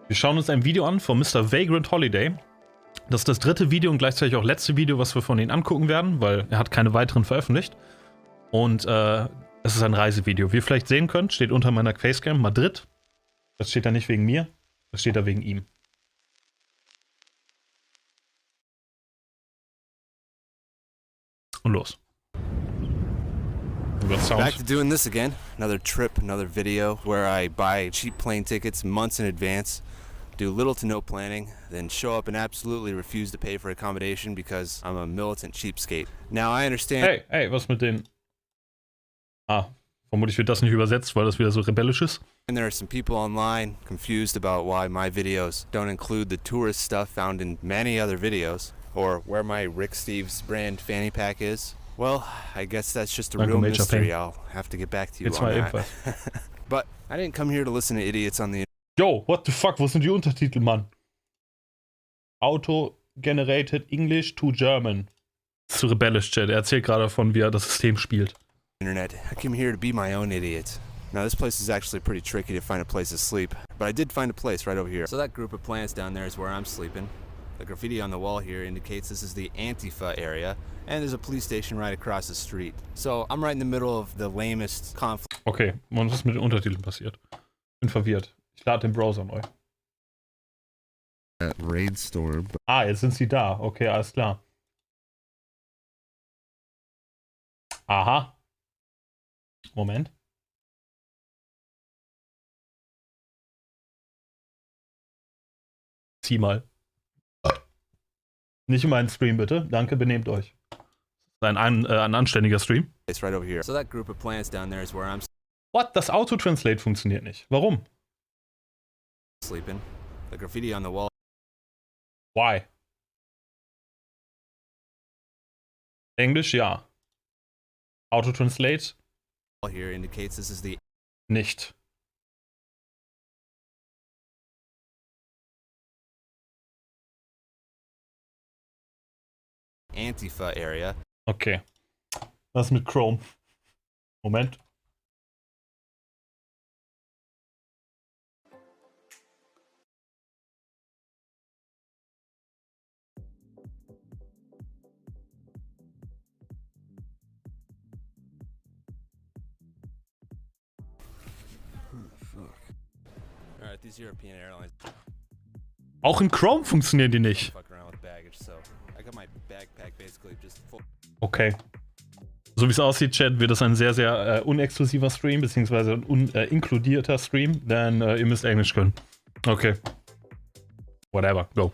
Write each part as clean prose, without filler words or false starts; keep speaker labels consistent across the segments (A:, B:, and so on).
A: Wir schauen uns ein Video an von Mr. Vagrant Holiday. Das ist das dritte Video und gleichzeitig auch letzte Video, was wir von ihm angucken werden, weil er hat keine weiteren veröffentlicht. Und es ist ein Reisevideo. Wie ihr vielleicht sehen könnt, steht unter meiner Facecam Madrid. Das steht da nicht wegen mir, das steht da wegen ihm. Und los.
B: Back to doing this again. Another trip, another video where I buy cheap plane tickets months in advance, do little to no planning, then show up and absolutely refuse to pay for accommodation because I'm a militant cheapskate. Now I understand.
A: Hey, was mit den... vermutlich wird das nicht übersetzt, weil das wieder so rebellisch ist.
B: And there are some people online confused about why my videos don't include the tourist stuff found in many other videos, or where my Rick Steves brand fanny pack is. Well, I guess that's just a real mystery. I'll have to get back to you on that. But I didn't come here to listen to idiots on the...
A: Yo, what the fuck, wo sind die Untertitel, Mann? Auto-generated English to German. Zu rebellisch, Chat. Er erzählt gerade davon, wie er das System spielt.
B: Internet. I came here to be my own idiot. Now this place is actually pretty tricky to find a place to sleep, but I did find a place right over here. So that group of plants down there is where I'm sleeping. The graffiti on the wall here indicates this is the Antifa area, and there's a police station right across the street. So I'm right in the middle of the lamest conflict.
A: Okay, und was ist mit den Untertiteln passiert? Bin verwirrt. Ich lade den Browser neu.
C: Raidstorm.
A: Jetzt sind sie da. Okay, alles klar. Aha. Moment. Zieh mal. Nicht in meinen Stream, bitte. Danke, benehmt euch. Das ist ein anständiger Stream.
B: It's right over here. So that group of plants down there is where I'm
A: What? Das Auto-Translate funktioniert nicht. Warum?
B: sleeping. The graffiti on the wall
A: Why? Englisch, ja. Auto-Translate?
B: here indicates this is the
A: Nicht.
B: Antifa area.
A: Okay. Was mit Chrome? Moment.
B: Alright, these European airlines
A: Auch in Chrome funktionieren die nicht.
B: fuck around with baggage, so I got my backpack basically just full.
A: Okay. So wie es aussieht, Chat, wird das ein sehr, sehr unexklusiver Stream, beziehungsweise ein inkludierter Stream, denn ihr müsst Englisch können. Okay. Whatever, go.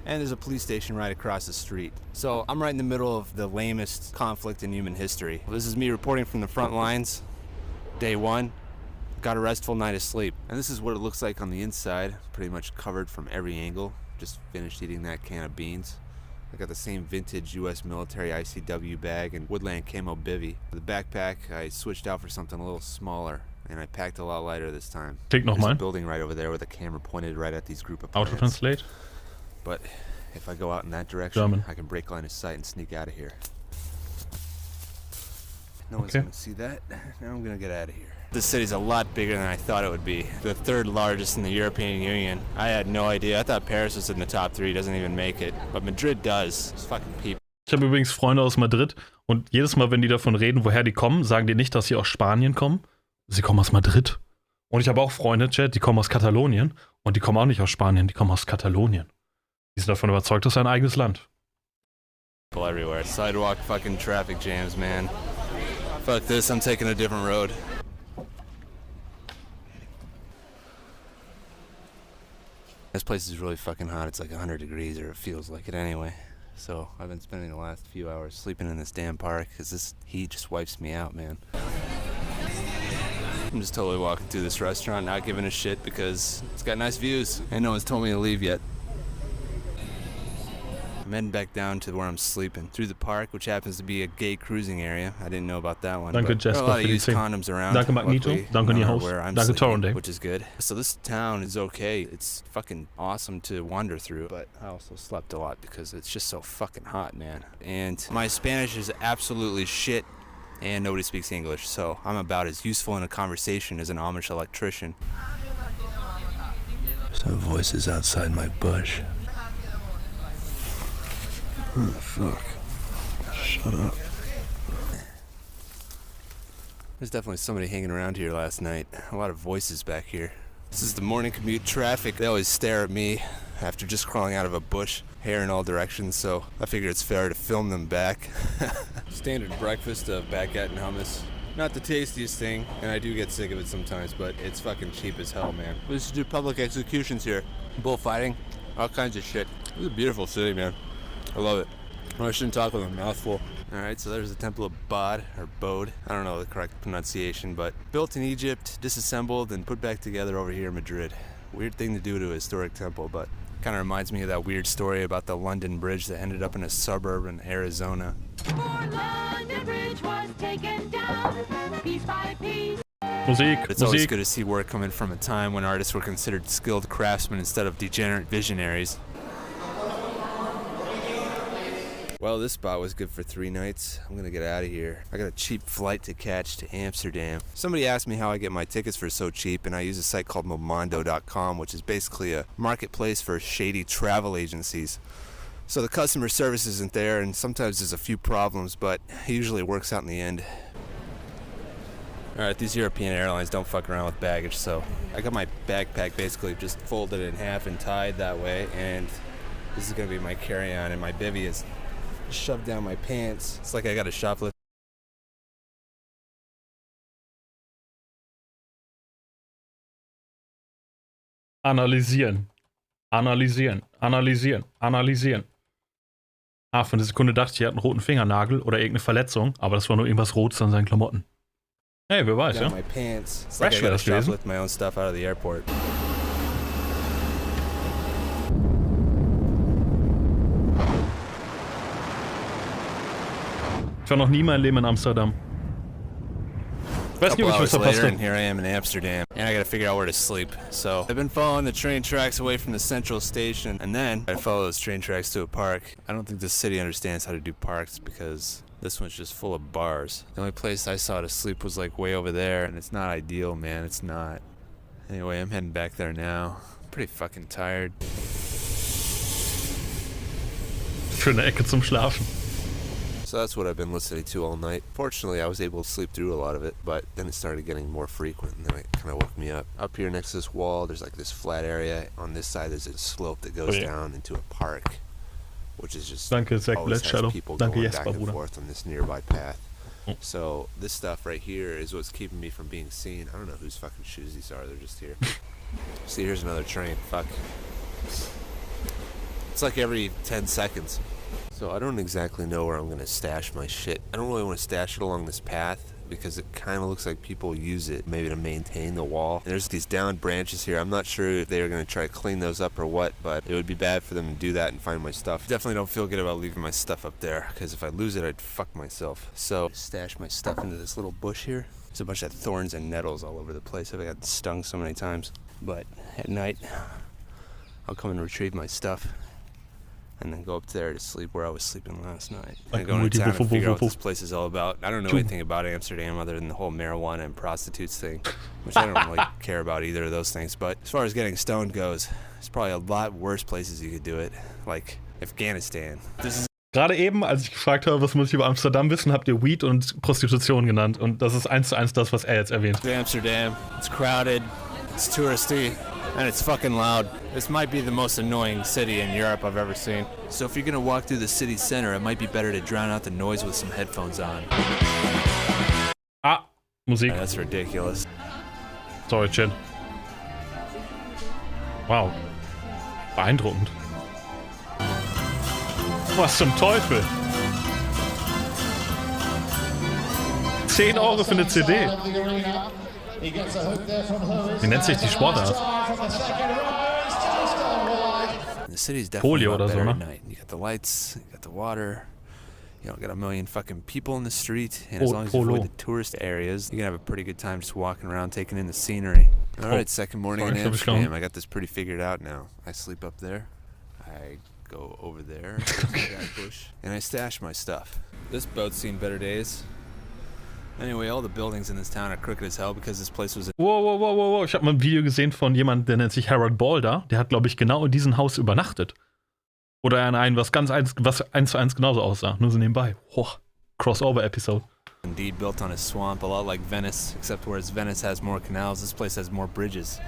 B: And there's a police station right across the street. So I'm right in the middle of the lamest conflict in human history. This is me reporting from the front lines. Day one. Got a restful night of sleep. And this is what it looks like on the inside. Pretty much covered from every angle. Just finished eating that can of beans. I got the same vintage US military ICW bag and woodland camo bivvy. For the backpack, I switched out for something a little smaller. And I packed a lot lighter this time.
A: Klick
B: There's a
A: nochmal.
B: building right over there with a camera pointed right at these group of plants.
A: Auto-Translate.
B: But if I go out in that direction,
A: German.
B: I can break line of sight and sneak out of here. No one's
A: Okay.
B: gonna see that. Now I'm gonna get out of here. This city's a lot bigger than I thought it would be. The third largest in the European Union. I had no idea. I thought Paris was in the top 3, doesn't even make it. But Madrid does. It's fucking people.
A: Ich habe übrigens Freunde aus Madrid und jedes Mal, wenn die davon reden, woher die kommen, sagen die nicht, dass sie aus Spanien kommen. Sie kommen aus Madrid. Und ich habe auch Freunde, Chat, die kommen aus Katalonien und die kommen auch nicht aus Spanien, die kommen aus Katalonien. Die sind davon überzeugt, das ist ein eigenes Land.
B: People everywhere. Sidewalk fucking traffic jams, man. Fuck this, I'm taking a different road. This place is really fucking hot. It's like 100 degrees, or it feels like it anyway. So I've been spending the last few hours sleeping in this damn park because this heat just wipes me out, man. I'm just totally walking through this restaurant, not giving a shit because it's got nice views and no one's told me to leave yet. I'm heading back down to where I'm sleeping, through the park, which happens to be a gay cruising area. I didn't know about that one.
A: Danke,
B: but there are a
A: Jasper,
B: lot of
A: für die
B: used
A: 10.
B: condoms around.
A: Danke, Magneto.
B: Luckily,
A: Danke,
B: none are
A: Niehaus.
B: where I'm
A: Danke,
B: sleeping,
A: Torrent.
B: which is good. So this town is okay. It's fucking awesome to wander through, but I also slept a lot because it's just so fucking hot, man. And my Spanish is absolutely shit, and nobody speaks English, so I'm about as useful in a conversation as an Amish electrician. Some voices outside my bush. Oh, fuck. Shut up. There's definitely somebody hanging around here last night. A lot of voices back here. This is the morning commute traffic. They always stare at me after just crawling out of a bush, hair in all directions, so I figured it's fair to film them back. Standard breakfast of baguette and hummus. Not the tastiest thing, and I do get sick of it sometimes, but it's fucking cheap as hell, man. We used to do public executions here. Bullfighting, all kinds of shit. This is a beautiful city, man. I love it. I shouldn't talk with a mouthful. Alright, so there's the Temple of Bod, or Bode. I don't know the correct pronunciation, but built in Egypt, disassembled, and put back together over here in Madrid. Weird thing to do to a historic temple, but kind of reminds me of that weird story about the London Bridge that ended up in a suburb in Arizona.
C: London Bridge was taken down, piece by piece.
B: It's always good to see work coming from a time when artists were considered skilled craftsmen instead of degenerate visionaries. Well, this spot was good for 3 nights. I'm gonna get out of here. I got a cheap flight to catch to Amsterdam. Somebody asked me how I get my tickets for so cheap, and I use a site called Moondye.com, which is basically a marketplace for shady travel agencies. So the customer service isn't there, and sometimes there's a few problems, but it usually works out in the end. Alright, these European airlines don't fuck around with baggage, so I got my backpack basically just folded in half and tied that way, and this is gonna be my carry-on, and my bivvy is shoved down my pants. It's like I got a shoplift.
A: Analysieren. Analysieren. Analysieren. Analysieren. Ah, für eine Sekunde dachte ich, er hat einen roten Fingernagel oder irgendeine Verletzung, aber das war nur irgendwas Rotes an seinen Klamotten. Hey, wer weiß, ja?
B: My pants. It's like I got to shoplift my own stuff out of the airport.
A: Ich war noch nie mein Leben in Amsterdam. Ich weiß nicht, ob ich was verpasst habe.
B: Here I am in Amsterdam, and I gotta figure out where to sleep. So I've been following the train tracks away from the central station, and then I follow those train tracks to a park. I don't think this city understands how to do parks because this one's just full of bars. The only place I saw to sleep was like way over there, and it's not ideal, man. It's not. Anyway, I'm heading back there now. I'm pretty fucking tired.
A: Schöne Ecke zum Schlafen.
B: So that's what I've been listening to all night. Fortunately, I was able to sleep through a lot of it, but then it started getting more frequent, and then it kind of woke me up. Up here next to this wall, there's like this flat area. On this side, there's a slope that goes down into a park, which is just always has people going back and forth on this nearby path. So this stuff right here is what's keeping me from being seen. I don't know whose fucking shoes these are. They're just here. See, here's another train. Fuck. It's like every 10 seconds. So I don't exactly know where I'm going to stash my shit. I don't really want to stash it along this path because it kind of looks like people use it maybe to maintain the wall. There's these downed branches here. I'm not sure if they are going to try to clean those up or what, but it would be bad for them to do that and find my stuff. Definitely don't feel good about leaving my stuff up there because if I lose it, I'd fuck myself. So stash my stuff into this little bush here. There's a bunch of thorns and nettles all over the place. I've got stung so many times. But at night, I'll come and retrieve my stuff and then go up there to sleep where I was sleeping last night. And go into town and figure out what this place is all about. I don't know anything about Amsterdam other than the whole marijuana and prostitutes thing, which I don't really care about either of those things. But as far as getting stoned goes, there's probably a lot worse places you could do it, like Afghanistan.
A: Gerade eben, als ich gefragt habe, was muss ich über Amsterdam wissen, habt ihr Weed und Prostitution genannt. Und das ist 1:1 das, was er jetzt erwähnt.
B: Amsterdam, it's crowded, it's touristy. And it's fucking loud. This might be the most annoying city in Europe I've ever seen. So if you're gonna walk through the city center, it might be better to drown out the noise with some headphones on.
A: Ah, Musik.
B: That's ridiculous.
A: Sorry, Chin. Wow. Beeindruckend. Was zum Teufel? 10 € für eine CD. Wie nennt sich die Sportart? Polio oder so, ne?
B: You got the lights, you got the water, you don't got a million fucking people in the street, and as long as you avoid the tourist areas, you can have a pretty good time just walking around, taking in the scenery. Alright, second morning in Amsterdam. I got this pretty figured out now. I sleep up there, I go over there, bush, and I stash my stuff. This boat's seen better days. Anyway, all the buildings in this town are crooked as hell because this place was.
A: Wow. Ich habe mal ein Video gesehen von jemandem, der nennt sich Harold Balder. Der hat, glaube ich, genau in diesem Haus übernachtet. Oder in einem, was eins zu eins genauso aussah. Nur so nebenbei. Crossover-Episode.
B: Indeed built on a swamp, a lot like Venice, except whereas Venice has more canals, this place has more bridges.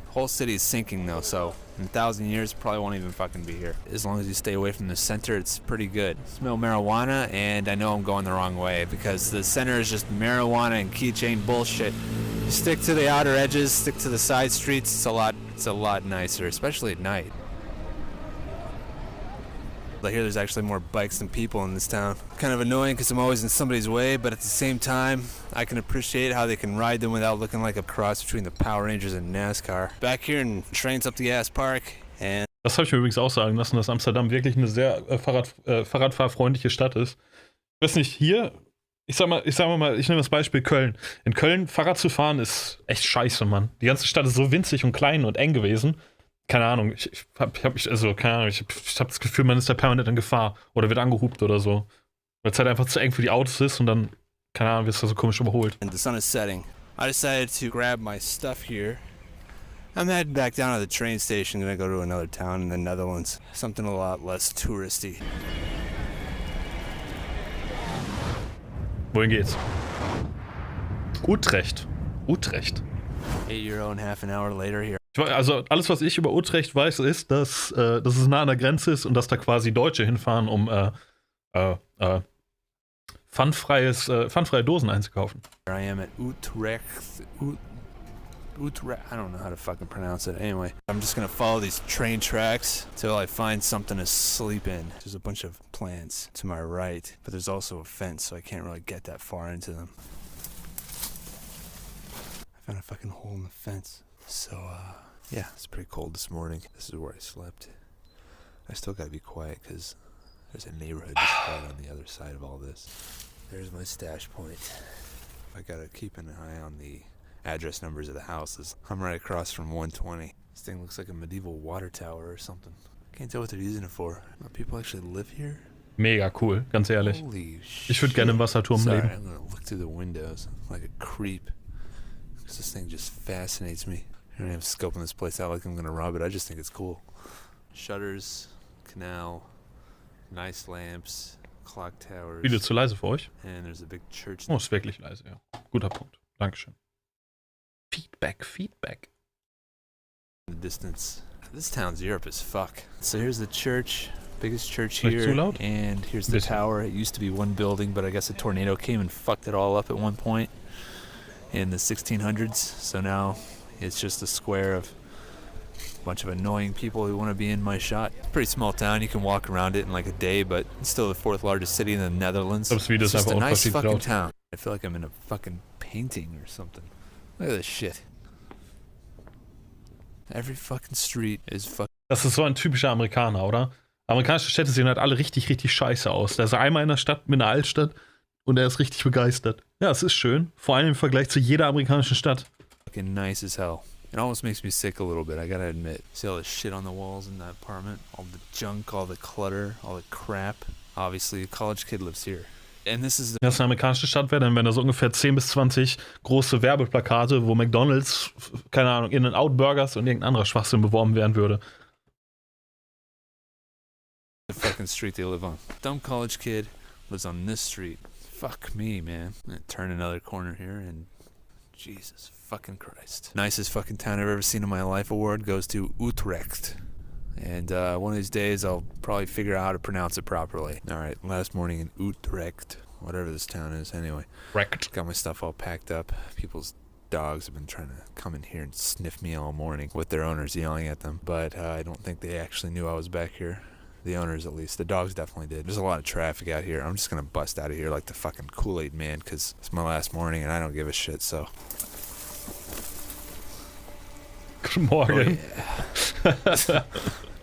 B: The whole city is sinking though, so in 1,000 years probably won't even fucking be here. As long as you stay away from the center, it's pretty good. Smell marijuana, and I know I'm going the wrong way because the center is just marijuana and keychain bullshit. You stick to the outer edges, stick to the side streets, it's a lot nicer, especially at night. I hear there's actually more bikes than people in this town. Kind of annoying because I'm always in somebody's way, but at the same time, I can appreciate how they can ride them without looking like a cross between the Power Rangers and NASCAR. Back here in Trains Up the Ass Park, and
A: das habe ich mir übrigens auch sagen lassen, dass Amsterdam wirklich eine sehr fahrradfahrfreundliche Stadt ist. Ich weiß nicht, hier, ich nehme das Beispiel Köln. In Köln Fahrrad zu fahren ist echt scheiße, Mann. Die ganze Stadt ist so winzig und klein und eng gewesen. Keine Ahnung, ich hab das Gefühl, man ist da permanent in Gefahr oder wird angehupt oder so. Weil es halt einfach zu eng für die Autos ist und dann, keine Ahnung, wirst du so komisch überholt.
B: And the sun is setting. I decided to grab my stuff here. I'm heading back down to the train station, gonna go to another town in the Netherlands. Something a lot less touristy.
A: Wohin geht's? Utrecht.
B: 8 and a half an hour later here.
A: Also alles, was ich über Utrecht weiß, ist, dass es nah an der Grenze ist und dass da quasi Deutsche hinfahren, um pfandfreie Dosen einzukaufen.
B: I am at Utrecht. Utrecht. I don't know how to fucking pronounce it. Anyway, I'm just gonna follow these train tracks till I find something to sleep in. There's a bunch of plants to my right, but there's also a fence, so I can't really get that far into them. I found a fucking hole in the fence. So, yeah, it's pretty cold this morning. This is where I slept. I still gotta be quiet because there's a neighborhood just right on the other side of all this. There's my stash point. I gotta keep an eye on the address numbers of the houses. I'm right across from 120. This thing looks like a medieval water tower or something. Can't tell what they're using it for. Do people actually live here?
A: Mega cool, ganz ehrlich.
B: Holy shit.
A: Ich würde gerne im Wasserturm leben.
B: I'm gonna look through the windows like a creep. Because this thing just fascinates me. I don't even scoping this place out like I'm gonna rob it. I just think it's cool. Shutters, canal, nice lamps, clock towers.
A: Wieder zu leise für euch?
B: And there's a big church.
A: Oh, ist wirklich leise, ja. Guter Punkt. Dankeschön. Feedback.
B: In the distance. This town's Europe as fuck. So here's the church, biggest church
A: Vielleicht zu
B: here,
A: laut?
B: and here's the tower. It used to be one building, but I guess a tornado came and fucked it all up at one point in the 1600s. So now it's just a square of a bunch of annoying people who want to be in my shot. Pretty small town. You can walk around it in like a day, but it's still the 4th largest city in the Netherlands.
A: Das Video
B: It's
A: ist
B: just
A: einfach
B: a nice
A: unverschämt
B: fucking
A: laut.
B: town. I feel like I'm in a fucking painting or something. Look at this shit. Every fucking street is fucking.
A: Das ist so ein typischer Amerikaner, oder? Amerikanische Städte sehen halt alle richtig scheiße aus. Der ist einmal in der Stadt, mit einer Altstadt, und er ist richtig begeistert. Ja, es ist schön. Vor allem im Vergleich zu jeder amerikanischen Stadt.
B: Fucking nice as hell. It almost makes me sick a little bit, I gotta admit. See all the shit on the walls in that apartment? All the junk, all the clutter, all the crap. Obviously, a college kid lives here. And this is.
A: Wenn das eine amerikanische Stadt wäre, dann wären da so ungefähr 10 bis 20 große Werbeplakate, wo McDonalds, keine Ahnung, In-N-Out Burgers und irgendein anderer Schwachsinn beworben werden würde.
B: The fucking street they live on. Dumb college kid lives on this street. Fuck me, man. I'm gonna turn another corner here and Jesus fucking Christ. Nicest fucking town I've ever seen in my life award goes to Utrecht. And one of these days I'll probably figure out how to pronounce it properly. Alright, last morning in Utrecht, whatever this town is anyway.
A: Recht.
B: Got my stuff all packed up. People's dogs have been trying to come in here and sniff me all morning with their owners yelling at them. But I don't think they actually knew I was back here. The owners, at least. The dogs definitely did. There's a lot of traffic out here. I'm just gonna bust out of here like the fucking Kool-Aid man because it's my last morning and I don't give a shit, so.
A: Guten Morgen.
B: Oh, yeah.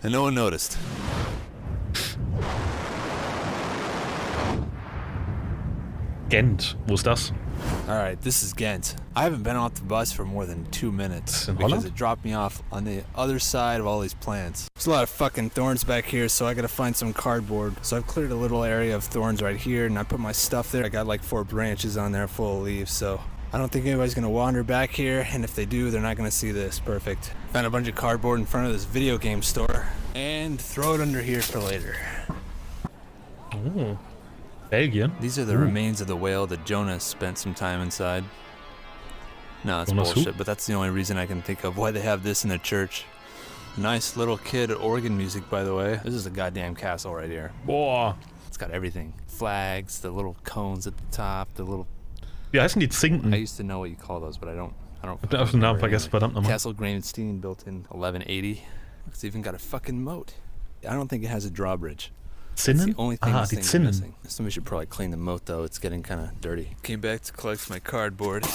B: And no one noticed.
A: Gent. Wo ist das?
B: Alright, this is Ghent. I haven't been off the bus for more than 2 minutes because it dropped me off on the other side of all these plants. There's a lot of fucking thorns back here, so I gotta find some cardboard. So I've cleared a little area of thorns right here, and I put my stuff there. I got like 4 branches on there full of leaves, so I don't think anybody's gonna wander back here, and if they do, they're not gonna see this. Perfect. Found a bunch of cardboard in front of this video game store, and throw it under here for later.
A: Oh. Belgien?
B: These are the remains of the whale that Jonah spent some time inside. No, that's bullshit, but that's the only reason I can think of why they have this in the church. Nice little kid organ music, by the way. This is a goddamn castle right here.
A: Boah.
B: It's got everything. Flags, the little cones at the top, the little...
A: Wie heißen die Zinken?
B: I used to know what you call those, but I don't
A: Ich hab den Namen vergessen, verdammt nochmal.
B: Castle Gravenstein, built in 1180. It's even got a fucking moat. I don't think it has a drawbridge.
A: Zinnen?
B: The only thing
A: Die Zinnen.
B: missing. Somebody should probably clean the moat though, it's getting kind of dirty. Came back to collect my cardboard.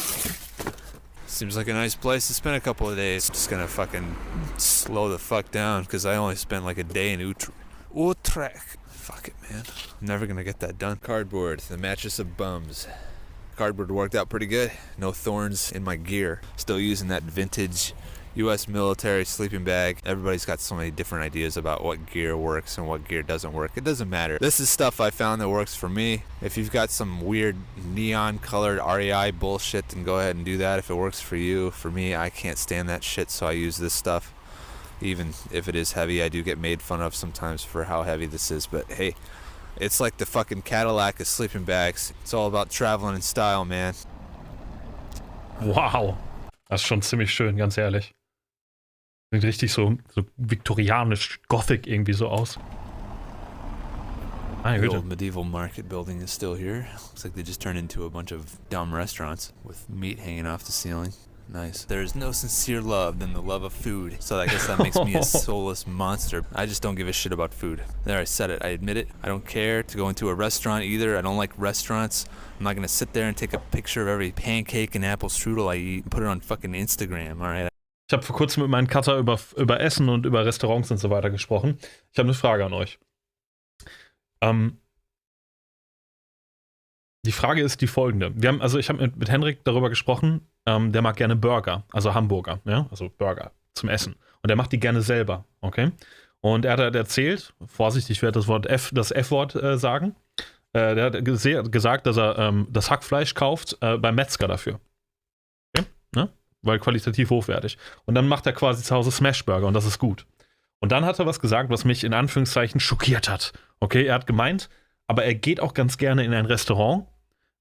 B: Seems like a nice place to spend a couple of days. Just gonna fucking slow the fuck down because I only spent like a day in Utrecht. Fuck it, man. I'm never gonna get that done. Cardboard, the mattress of bums. Cardboard worked out pretty good. No thorns in my gear. Still using that vintage U.S. military sleeping bag. Everybody's got so many different ideas about what gear works and what gear doesn't work. It doesn't matter. This is stuff I found that works for me. If you've got some weird neon colored REI bullshit, then go ahead and do that if it works for you. For me, I can't stand that shit, so I use this stuff. Even if it is heavy, I do get made fun of sometimes for how heavy this is, but hey, it's like the fucking Cadillac of sleeping bags. It's all about traveling in style, man.
A: Wow. Das ist schon ziemlich schön, ganz ehrlich. Sieht richtig so viktorianisch, gothic irgendwie so aus.
B: The old medieval market building is still here. Looks like they just turned into a bunch of dumb restaurants with meat hanging off the ceiling. Nice. There is no sincere love than the love of food. So I guess that makes me a soulless monster. I just don't give a shit about food. There, I said it. I admit it. I don't care to go into a restaurant either. I don't like restaurants. I'm not gonna sit there and take a picture of every pancake and apple strudel I eat and put it on fucking Instagram, alright?
A: Ich habe vor kurzem mit meinem Cutter über Essen und über Restaurants und so weiter gesprochen. Ich habe eine Frage an euch. Die Frage ist die folgende. Ich habe mit Henrik darüber gesprochen, der mag gerne Burger, also Hamburger, ja? Also Burger zum Essen. Und er macht die gerne selber, okay? Und er hat halt erzählt, Vorsicht, ich werde das F-Wort sagen, der hat gesagt, dass er das Hackfleisch kauft beim Metzger dafür. Okay? Ne? Weil qualitativ hochwertig. Und dann macht er quasi zu Hause Smashburger und das ist gut. Und dann hat er was gesagt, was mich in Anführungszeichen schockiert hat. Okay, er hat gemeint, aber er geht auch ganz gerne in ein Restaurant.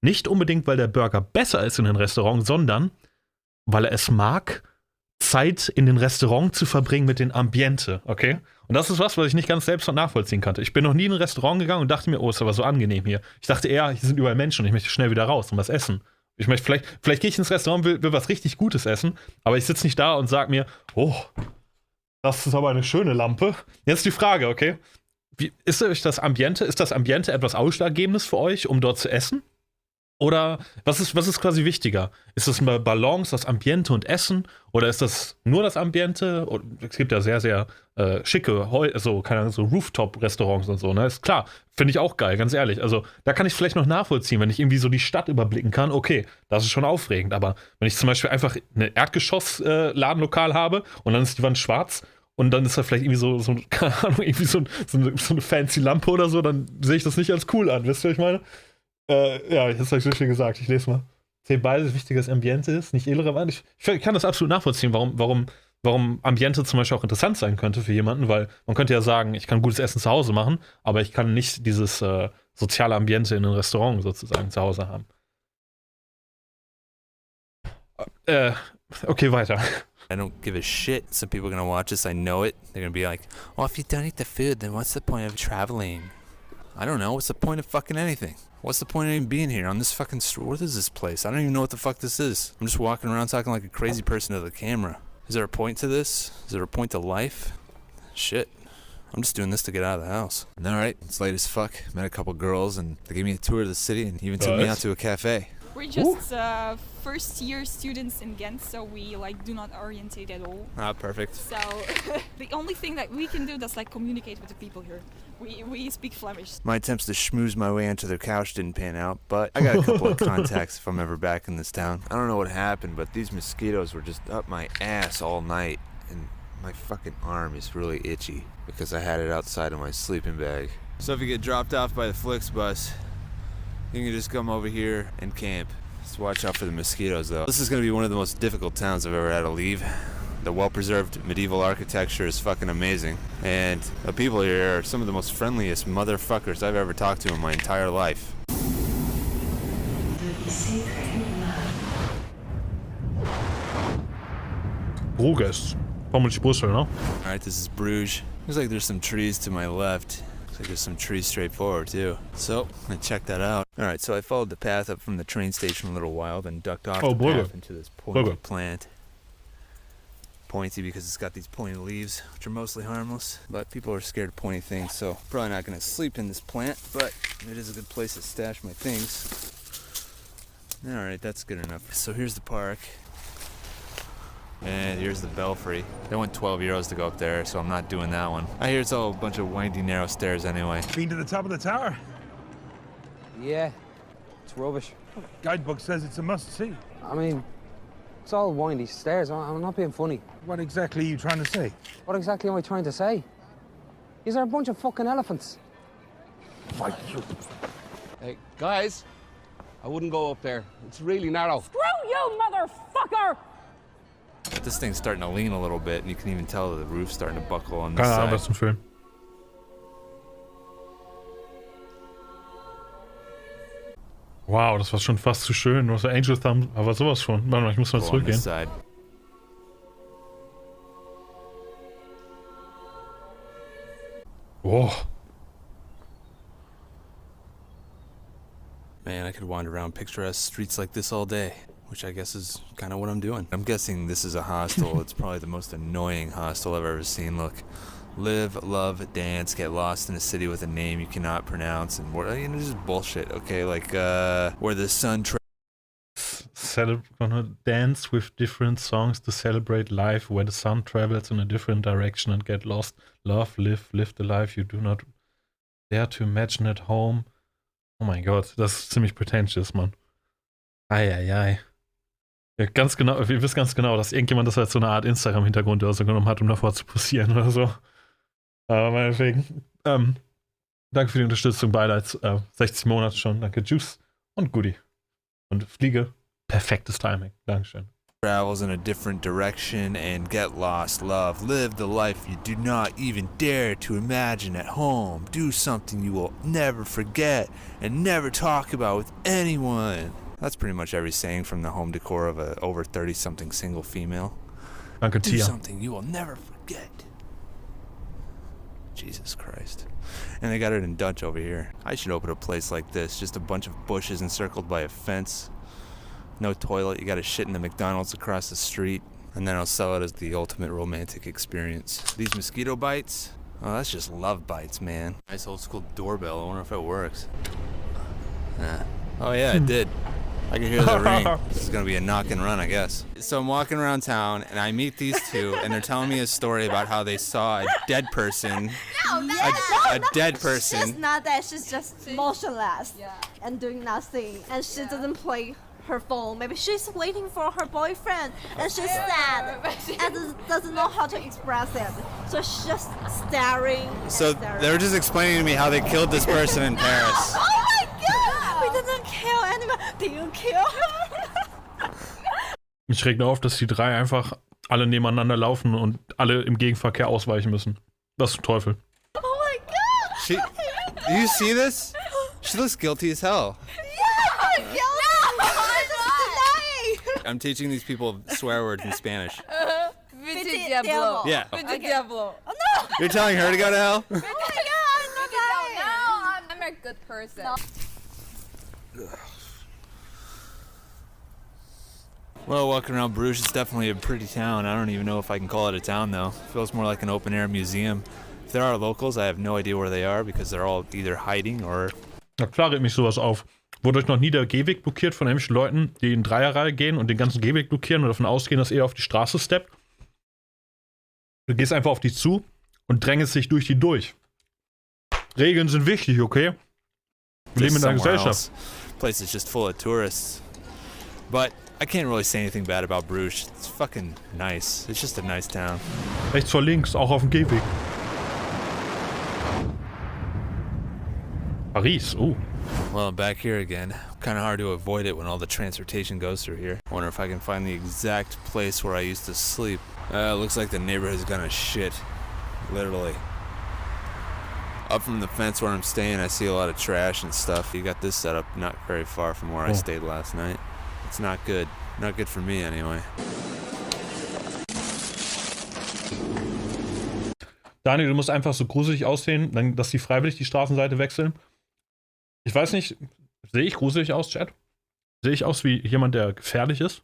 A: Nicht unbedingt, weil der Burger besser ist in einem Restaurant, sondern weil er es mag, Zeit in den Restaurant zu verbringen mit dem Ambiente, okay? Und das ist was ich nicht ganz selbst nachvollziehen konnte. Ich bin noch nie in ein Restaurant gegangen und dachte mir, oh, ist aber so angenehm hier. Ich dachte eher, hier sind überall Menschen und ich möchte schnell wieder raus und was essen. Ich möchte vielleicht gehe ich ins Restaurant, will was richtig Gutes essen, aber ich sitze nicht da und sage mir, oh, das ist aber eine schöne Lampe. Jetzt die Frage, okay? Ist das Ambiente etwas Ausschlaggebendes für euch, um dort zu essen? Oder was ist quasi wichtiger? Ist das eine Balance, das Ambiente und Essen? Oder ist das nur das Ambiente? Es gibt ja sehr, sehr schicke, keine Ahnung, so Rooftop-Restaurants und so, ne? Ist klar, finde ich auch geil, ganz ehrlich. Also, da kann ich vielleicht noch nachvollziehen, wenn ich irgendwie so die Stadt überblicken kann. Okay, das ist schon aufregend. Aber wenn ich zum Beispiel einfach eine Erdgeschoss-Ladenlokal habe und dann ist die Wand schwarz und dann ist da vielleicht irgendwie keine Ahnung, irgendwie so eine fancy Lampe oder so, dann sehe ich das nicht als cool an. Wisst ihr, was ich meine? Ja, das habe ich so schön gesagt. Ich lese mal. Beides wichtiges Ambiente ist, nicht irrelevant. Ich kann das absolut nachvollziehen, warum Ambiente zum Beispiel auch interessant sein könnte für jemanden, weil man könnte ja sagen, ich kann gutes Essen zu Hause machen, aber ich kann nicht dieses soziale Ambiente in einem Restaurant sozusagen zu Hause haben. Okay, weiter.
B: I don't give a shit. Some people are gonna watch this, I know it. They're gonna be like, well, if you don't eat the food, then what's the point of traveling? I don't know. What's the point of fucking anything? What's the point of even being here on this fucking street? What is this place? I don't even know what the fuck this is. I'm just walking around talking like a crazy person to the camera. Is there a point to this? Is there a point to life? Shit. I'm just doing this to get out of the house. Alright, it's late as fuck. Met a couple girls and they gave me a tour of the city and even took me out to a cafe.
D: We're just first year students in Ghent, so we like do not orientate at all.
B: Ah, perfect.
D: So the only thing that we can do is like communicate with the people here. We speak Flemish.
B: My attempts to schmooze my way into their couch didn't pan out, but I got a couple of contacts if I'm ever back in this town. I don't know what happened, but these mosquitoes were just up my ass all night, and my fucking arm is really itchy because I had it outside of my sleeping bag. So if you get dropped off by the Flixbus, you can just come over here and camp. Just watch out for the mosquitoes though. This is gonna be one of the most difficult towns I've ever had to leave. The well-preserved medieval architecture is fucking amazing. And the people here are some of the most friendliest motherfuckers I've ever talked to in my entire life.
A: Bruges. Vermutlich Brüssel, no?
B: Alright, this is Bruges. Looks like there's some trees to my left. Looks like there's some trees straight forward too. So, I'm gonna check that out. Alright, so I followed the path up from the train station a little while, then ducked off the path into this pointy plant. Pointy because it's got these pointy leaves, which are mostly harmless, but people are scared of pointy things, so probably not gonna sleep in this plant, but it is a good place to stash my things. Alright, that's good enough. So here's the park, and here's the belfry. They want 12 euros to go up there, so I'm not doing that one. I hear it's all a bunch of windy, narrow stairs anyway.
E: Been to the top of the tower?
F: Yeah, it's rubbish.
E: Guidebook says it's a must-see.
F: I mean, it's all windy stairs. I'm not being funny.
E: What exactly are you trying to say?
F: What exactly am I trying to say? These are a bunch of fucking elephants.
E: Fight you.
G: Hey, guys, I wouldn't go up there. It's really narrow.
C: Screw you, motherfucker!
B: This thing's starting to lean a little bit, and you can even tell the roof's starting to buckle on this
A: Keine
B: side.
A: Ahnung, was zum Film. Wow, das war schon fast zu schön. Was für Angel Thumb, aber sowas von. Warte mal, ich muss mal
B: Go on
A: zurückgehen.
B: this side.
A: Oh.
B: Man, I could wander around picturesque streets like this all day, which I guess is kind of what I'm doing. I'm guessing this is a hostel. It's probably the most annoying hostel I've ever seen. Look, live, love, dance, get lost in a city with a name you cannot pronounce, and you know, this is bullshit. Okay, like where the sun.
A: Gonna dance with different songs to celebrate life, where the sun travels in a different direction and get lost. Love, live the life you do not dare to imagine at home. Oh mein Gott, das ist ziemlich pretentious, Mann. Eieiei. Ja, ganz genau, ihr wisst ganz genau, dass irgendjemand das als so eine Art Instagram-Hintergrund oder so genommen hat, um davor zu posieren oder so. Aber meinetwegen. Danke für die Unterstützung, beide 60 Monate schon. Danke, Juice und Goodie. Und Fliege. Perfektes Timing. Dankeschön.
B: Travels in a different direction and get lost, love, live the life you do not even dare to imagine at home, do something you will never forget and never talk about with anyone. That's pretty much every saying from the home decor of a over 30-something single female.
A: Danke,
B: Do
A: Tia.
B: something you will never forget. Jesus Christ. And they got it in Dutch over here. I should open a place like this, just a bunch of bushes encircled by a fence. No toilet, you gotta shit in the McDonald's across the street. And then I'll sell it as the ultimate romantic experience. These mosquito bites? Oh, that's just love bites, man. Nice old school doorbell, I wonder if it works. Oh yeah, it did. I can hear the ring. This is gonna be a knock and run, I guess. So I'm walking around town and I meet these two and they're telling me a story about how they saw a dead person. A dead person.
H: She's not that, she's just motionless and doing nothing. And she doesn't play her phone. Maybe she's waiting for her boyfriend and she's sad and doesn't know how to express it. So she's just staring.
B: So they were just explaining to me how they killed this person in Paris.
H: Oh my god! We didn't kill anyone. Did you kill her?
A: Mich regt auf, dass die drei einfach alle nebeneinander laufen und alle im Gegenverkehr ausweichen müssen. Was zum Teufel.
H: Oh my god!
B: Do you see this? She looks guilty as hell. I'm teaching these people swear words in Spanish.
H: Bitte, diablo.
B: Yeah.
H: Bitte, diablo. Oh no!
B: You're telling her to go to hell?
H: Oh my god,
D: I'm a good person.
B: Well, walking around Bruges, it's definitely a pretty town. I don't even know if I can call it a town, though. It feels more like an open-air museum. If there are locals, I have no idea where they are because they're all either hiding or...
A: Na klar regt mich sowas auf. Wurde euch noch nie der Gehweg blockiert von irgendwelchen Leuten, die in Dreierreihe gehen und den ganzen Gehweg blockieren und davon ausgehen, dass er auf die Straße steppt? Du gehst einfach auf die zu und drängst dich durch die durch. Regeln sind wichtig, okay? Wir leben in einer Gesellschaft.
B: Place is just full of tourists. But I can't really say anything bad about Bruges. It's fucking nice. It's just a nice town.
A: Rechts vor links, auch auf dem Gehweg. Paris, oh.
B: Well, I'm back here again. Kind of hard to avoid it when all the transportation goes through here. Wonder if I can find the exact place where I used to sleep. Looks like the neighborhood's gonna shit. Literally. Up from the fence where I'm staying, I see a lot of trash and stuff. You got this set up not very far from where I stayed last night. It's not good. Not good for me, anyway.
A: Daniel, du musst einfach so gruselig aussehen, dann, dass die freiwillig die Straßenseite wechseln. Ich weiß nicht, sehe ich gruselig aus, Chat? Sehe ich aus wie jemand, der gefährlich ist?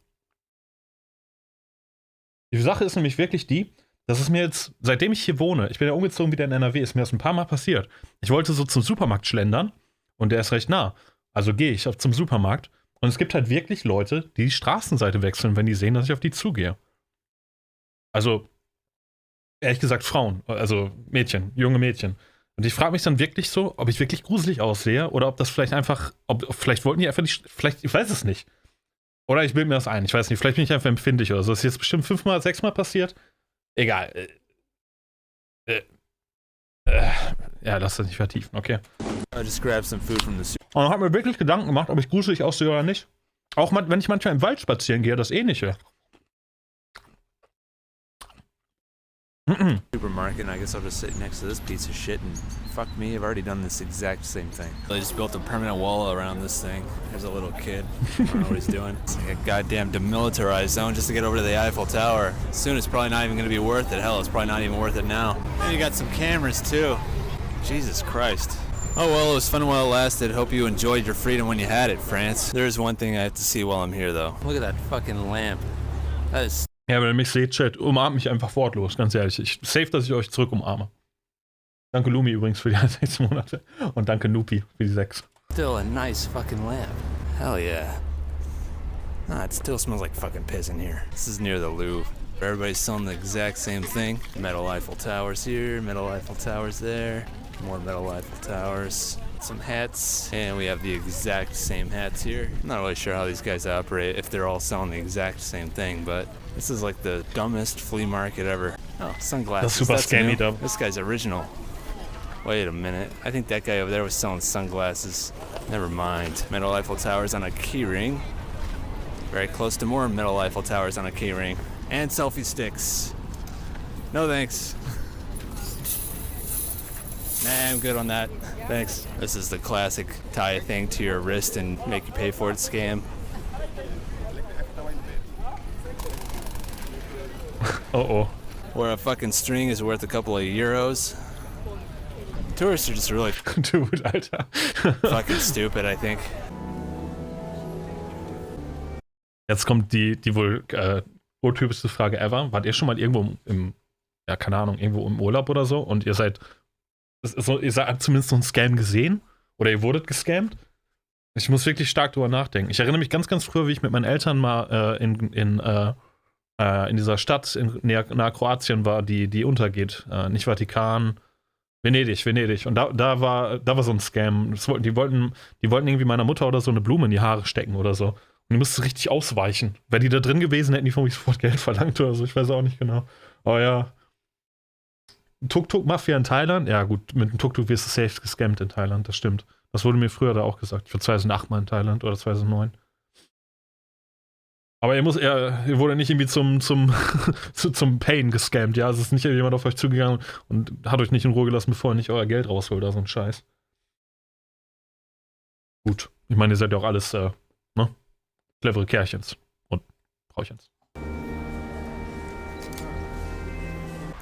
A: Die Sache ist nämlich wirklich die, dass es mir jetzt, seitdem ich hier wohne, ich bin ja umgezogen wieder in NRW, ist mir das ein paar Mal passiert. Ich wollte so zum Supermarkt schlendern und der ist recht nah. Also gehe ich zum Supermarkt und es gibt halt wirklich Leute, die die Straßenseite wechseln, wenn die sehen, dass ich auf die zugehe. Also, ehrlich gesagt Frauen, also Mädchen, junge Mädchen. Und ich frage mich dann wirklich so, ob ich wirklich gruselig aussehe oder ob das vielleicht einfach, vielleicht wollten die einfach nicht, vielleicht, ich weiß es nicht. Oder ich bilde mir das ein, ich weiß nicht, vielleicht bin ich einfach empfindlich oder so. Das ist jetzt bestimmt 5-mal, 6-mal passiert. Egal. Ja, lass das nicht vertiefen, okay.
B: I just grabbed some food from the
A: Und dann hat mir wirklich Gedanken gemacht, ob ich gruselig aussehe oder nicht. Auch wenn ich manchmal im Wald spazieren gehe, das Ähnliche.
B: supermarket, and I guess I'll just sit next to this piece of shit and fuck me, I've already done this exact same thing. They just built a permanent wall around this thing. There's a little kid. I don't know what he's doing. It's like a goddamn demilitarized zone just to get over to the Eiffel Tower. Soon it's probably not even gonna be worth it. Hell, it's probably not even worth it now. And you got some cameras too. Jesus Christ. Oh well, it was fun while it lasted. Hope you enjoyed your freedom when you had it, France. There is one thing I have to see while I'm here though. Look at that fucking lamp. That is...
A: Ja, wenn ihr mich seht, Chat, umarmt mich einfach wortlos, ganz ehrlich. Ich safe, dass ich euch zurück umarme. Danke Lumi übrigens für die 16 Monate. Und danke Nupi für die 6.
B: Still a nice fucking lamp. Hell yeah. Nah, it still smells like fucking piss in here. This is near the Louvre. Everybody's selling the exact same thing. Metal Eiffel Towers here, metal Eiffel Towers there. More metal Eiffel Towers. Some hats, and we have the exact same hats here. I'm not really sure how these guys operate, if they're all selling the exact same thing, but this is like the dumbest flea market ever. Oh, sunglasses.
A: That's super scammy, dumb.
B: This guy's original. Wait a minute. I think that guy over there was selling sunglasses. Never mind. Metal Eiffel Towers on a key ring. Very close to more metal Eiffel Towers on a key ring. And selfie sticks. No thanks. Nah, I'm good on that. Thanks. This is the classic tie a thing to your wrist and make you pay for it scam.
A: Oh.
B: Where a fucking string is worth a couple of euros. Tourists are just really
A: Dude, Alter.
B: fucking stupid, I think.
A: Jetzt kommt die wohl urtypischste Frage ever. Wart ihr schon mal irgendwo ja, keine Ahnung, irgendwo im Urlaub oder so und ihr seid habt zumindest so einen Scam gesehen? Oder ihr wurdet gescammt? Ich muss wirklich stark drüber nachdenken. Ich erinnere mich ganz, ganz früher, wie ich mit meinen Eltern mal in dieser Stadt nahe Kroatien war, die untergeht. Nicht Vatikan, Venedig. Und da war so ein Scam. Die wollten irgendwie meiner Mutter oder so eine Blume in die Haare stecken oder so. Und die musste richtig ausweichen. Wäre die da drin gewesen, hätten die von mir sofort Geld verlangt oder so. Ich weiß auch nicht genau. Aber ja. Tuk-Tuk-Mafia in Thailand? Ja gut, mit dem Tuk-Tuk wirst du safe gescammt in Thailand, das stimmt. Das wurde mir früher da auch gesagt. Ich war 2008 mal in Thailand oder 2009. Aber ihr wurde nicht irgendwie zum Pain gescammt, ja? Es ist nicht jemand auf euch zugegangen und hat euch nicht in Ruhe gelassen, bevor ihr nicht euer Geld rausholt oder so ein Scheiß. Gut. Ich meine, ihr seid ja auch alles, clevere Kerlchens und Frauchens.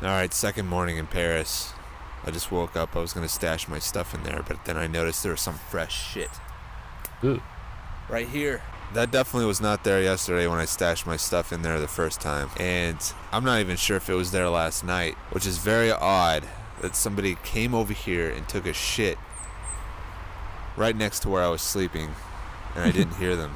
B: Alright, second morning in Paris. I just woke up, I was gonna stash my stuff in there, but then I noticed there was some fresh shit.
A: Ew.
B: Right here. That definitely was not there yesterday when I stashed my stuff in there the first time. And I'm not even sure if it was there last night, which is very odd that somebody came over here and took a shit right next to where I was sleeping. and I didn't hear them.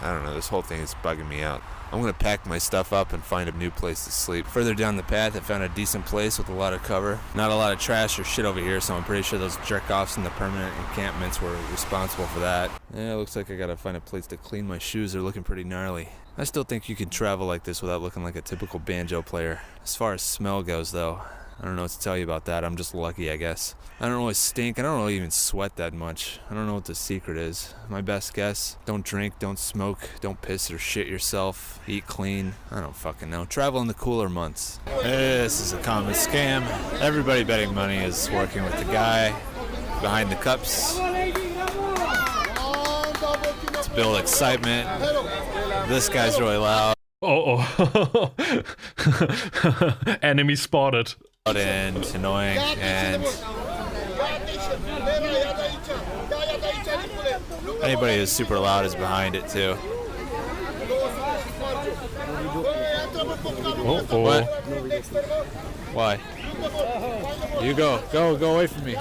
B: I don't know, this whole thing is bugging me out. I'm gonna pack my stuff up and find a new place to sleep. Further down the path, I found a decent place with a lot of cover. Not a lot of trash or shit over here, so I'm pretty sure those jerk-offs in the permanent encampments were responsible for that. Yeah, it looks like I gotta find a place to clean my shoes. They're looking pretty gnarly. I still think you can travel like this without looking like a typical banjo player. As far as smell goes, though, I don't know what to tell you about that. I'm just lucky, I guess. I don't really stink. I don't really even sweat that much. I don't know what the secret is. My best guess, don't drink, don't smoke, don't piss or shit yourself, eat clean. I don't fucking know. Travel in the cooler months. This is a common scam. Everybody betting money is working with the guy behind the cups. To build excitement. This guy's really loud.
A: Oh. Enemy spotted.
B: And annoying, and anybody who's super loud is behind it too. What? Why? You go away from me.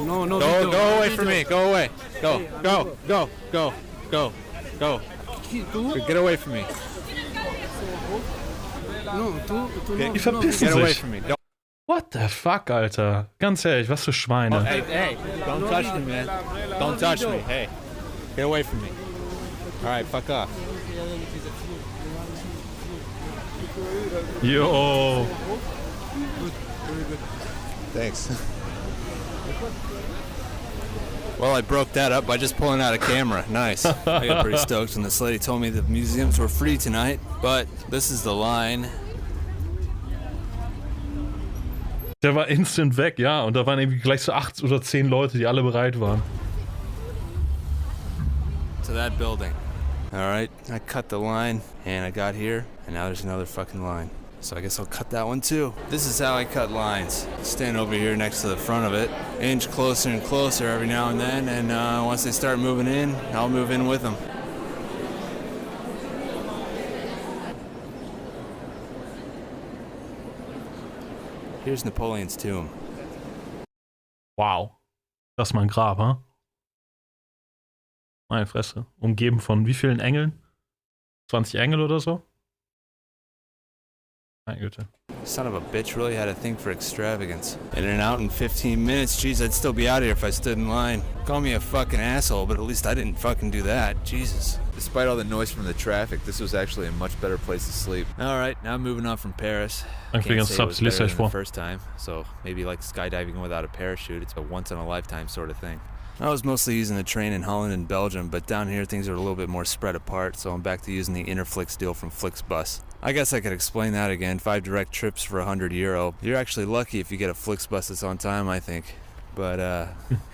F: No,
B: Go away from me. Go away. Go. Get away from me.
A: Die verpissen
B: Get away
A: sich.
B: from me.
A: What the fuck, Alter? Ganz ehrlich, was für Schweine.
B: Hey, don't touch me, man. Don't touch me. Hey, get away from me. All right, fuck off.
A: Yo.
B: Thanks. Well, I broke that up by just pulling out a camera. Nice. I got pretty stoked when this lady told me the museums were free tonight, but this is the line.
A: Der war instant weg, ja. Und da waren irgendwie gleich so 8 oder 10 Leute, die alle bereit waren.
B: To that building. All right, I cut the line, and I got here, and now there's another fucking line. So I guess I'll cut that one too. This is how I cut lines. Stand over here next to the front of it, inch closer and closer every now and then, and once they start moving in, I'll move in with them. Here's Napoleon's tomb.
A: Wow. Das ist mein Grab, ha? Meine Fresse. Umgeben von wie vielen Engeln? 20 Engel oder so? Meine Güte.
B: Son of a bitch really had a thing for extravagance. In and out in 15 minutes. Jeez, I'd still be out here if I stood in line. Call me a fucking asshole, but at least I didn't fucking do that. Jesus. Despite all the noise from the traffic, this was actually a much better place to sleep. Alright, now moving on from Paris.
A: Danke für die ganzen Subs, lest euch vor.
B: First time, so maybe like skydiving without a parachute. It's a once-in-a-lifetime sort of thing. I was mostly using the train in Holland and Belgium, but down here things are a little bit more spread apart, so I'm back to using the Interflix deal from Flixbus. I guess I could explain that again. 5 direct trips for €100. You're actually lucky if you get a Flixbus that's on time, I think. But,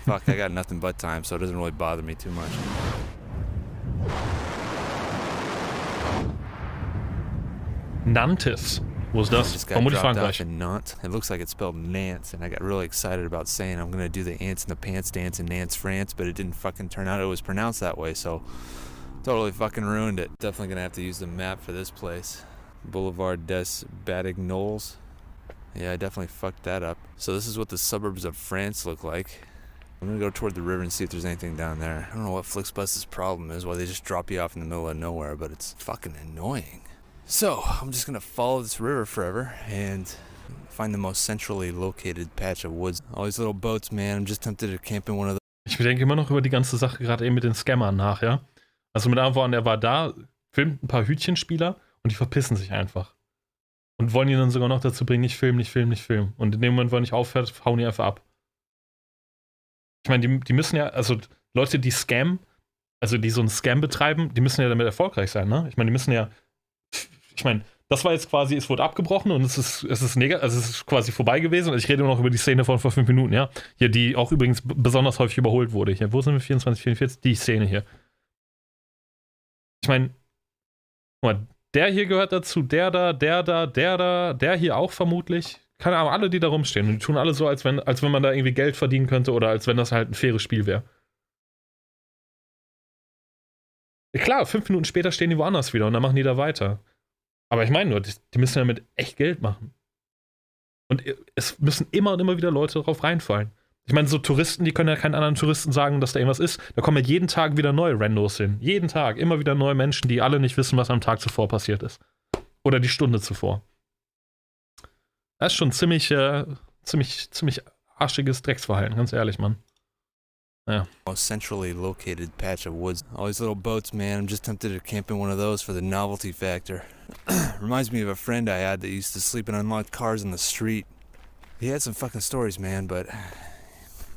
B: fuck, I got nothing but time, so it doesn't really bother me too much.
A: Nantes. Wo ist das?
B: Just got
A: Vermutlich
B: dropped
A: Frankreich.
B: off in Nantes. It looks like it's spelled Nance, and I got really excited about saying I'm gonna do the ants in the pants dance in Nantes, France, but it didn't fucking turn out it was pronounced that way, so totally fucking ruined it. Definitely gonna have to use the map for this place. Boulevard des Batignolles. Yeah, I definitely fucked that up. So this is what the suburbs of France look like. I'm gonna go toward the river and see if there's anything down there. I don't know what Flixbus's problem is, why they just drop you off in the middle of nowhere, but it's fucking annoying. So, I'm just gonna follow this river forever and find the most centrally located patch of woods. All these little boats, man, I'm just tempted to camp in one of those.
A: Ich denke immer noch über die ganze Sache gerade eben mit den Scammern nach, ja? Also mit einem Worten, er war da, filmt ein paar Hütchenspieler und die verpissen sich einfach. Und wollen ihn dann sogar noch dazu bringen, nicht filmen, nicht filmen, nicht filmen. Und in dem Moment, wo er nicht aufhört, hauen die einfach ab. Ich meine, die müssen ja, also Leute, die scammen, also die so einen Scam betreiben, die müssen ja damit erfolgreich sein, ne? Ich meine, die müssen ja, ich meine, das war jetzt quasi, es wurde abgebrochen und es ist quasi vorbei gewesen. Ich rede nur noch über die Szene von vor 5 Minuten, ja? Hier, die auch übrigens besonders häufig überholt wurde. Hier, wo sind wir? 24, 44? Die Szene hier. Ich meine, guck mal, der hier gehört dazu, der da, der hier auch vermutlich. Keine Ahnung, alle, die da rumstehen. Und die tun alle so, als wenn man da irgendwie Geld verdienen könnte oder als wenn das halt ein faires Spiel wäre. Ja, klar, 5 Minuten später stehen die woanders wieder und dann machen die da weiter. Aber ich meine nur, die müssen damit echt Geld machen. Und es müssen immer und immer wieder Leute drauf reinfallen. Ich meine, so Touristen, die können ja keinen anderen Touristen sagen, dass da irgendwas ist. Da kommen ja jeden Tag wieder neue Randos hin. Jeden Tag. Immer wieder neue Menschen, die alle nicht wissen, was am Tag zuvor passiert ist. Oder die Stunde zuvor. Das ist schon ziemlich arschiges Drecksverhalten, ganz ehrlich, Mann. Ja.
B: Most centrally located patch of woods. All these little boats, man. I'm just tempted to camp in one of those for the novelty factor. Reminds me of a friend I had that used to sleep in unlocked cars on the street. He had some fucking stories, man, but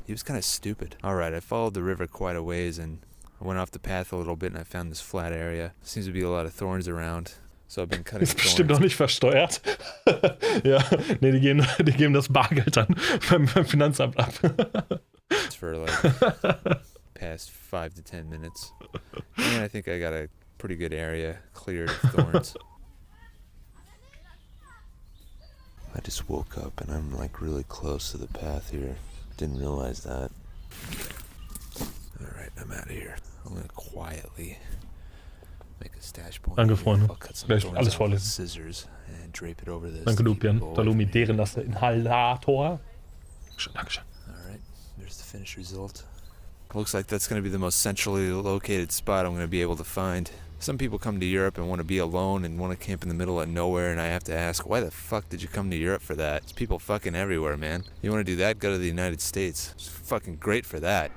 B: he was kind of stupid. Alright, I followed the river quite a ways and I went off the path a little bit and I found this flat area. Seems to be a lot of thorns around. So I've been cutting
A: Ist bestimmt noch nicht versteuert. Ja, nee, die geben das Bargeld dann beim Finanzamt ab.
B: for like past 5 to 10 minutes. And I think I got a pretty good area cleared of thorns. I just woke up and I'm like really close to the path here. Didn't realize that. Alright, I'm out of here. I'm gonna quietly make a stash point.
A: Danke, Freunde.
B: I'll cut some
A: Gleich
B: thorns
A: alles
B: out with
A: vorlesen.
B: scissors and drape it over this.
A: Danke,
B: to keep
A: Lupian.
B: people away from
A: Dalumi,
B: me.
A: deren das Inhalator. Dankeschön.
B: Alright, there's the finished result. Looks like that's going to be the most centrally located spot I'm going to be able to find. Some people come to Europe and want to be alone and want to camp in the middle of nowhere, and I have to ask, why the fuck did you come to Europe for that? There's people fucking everywhere, man. You want to do that? Go to the United States. It's fucking great for that.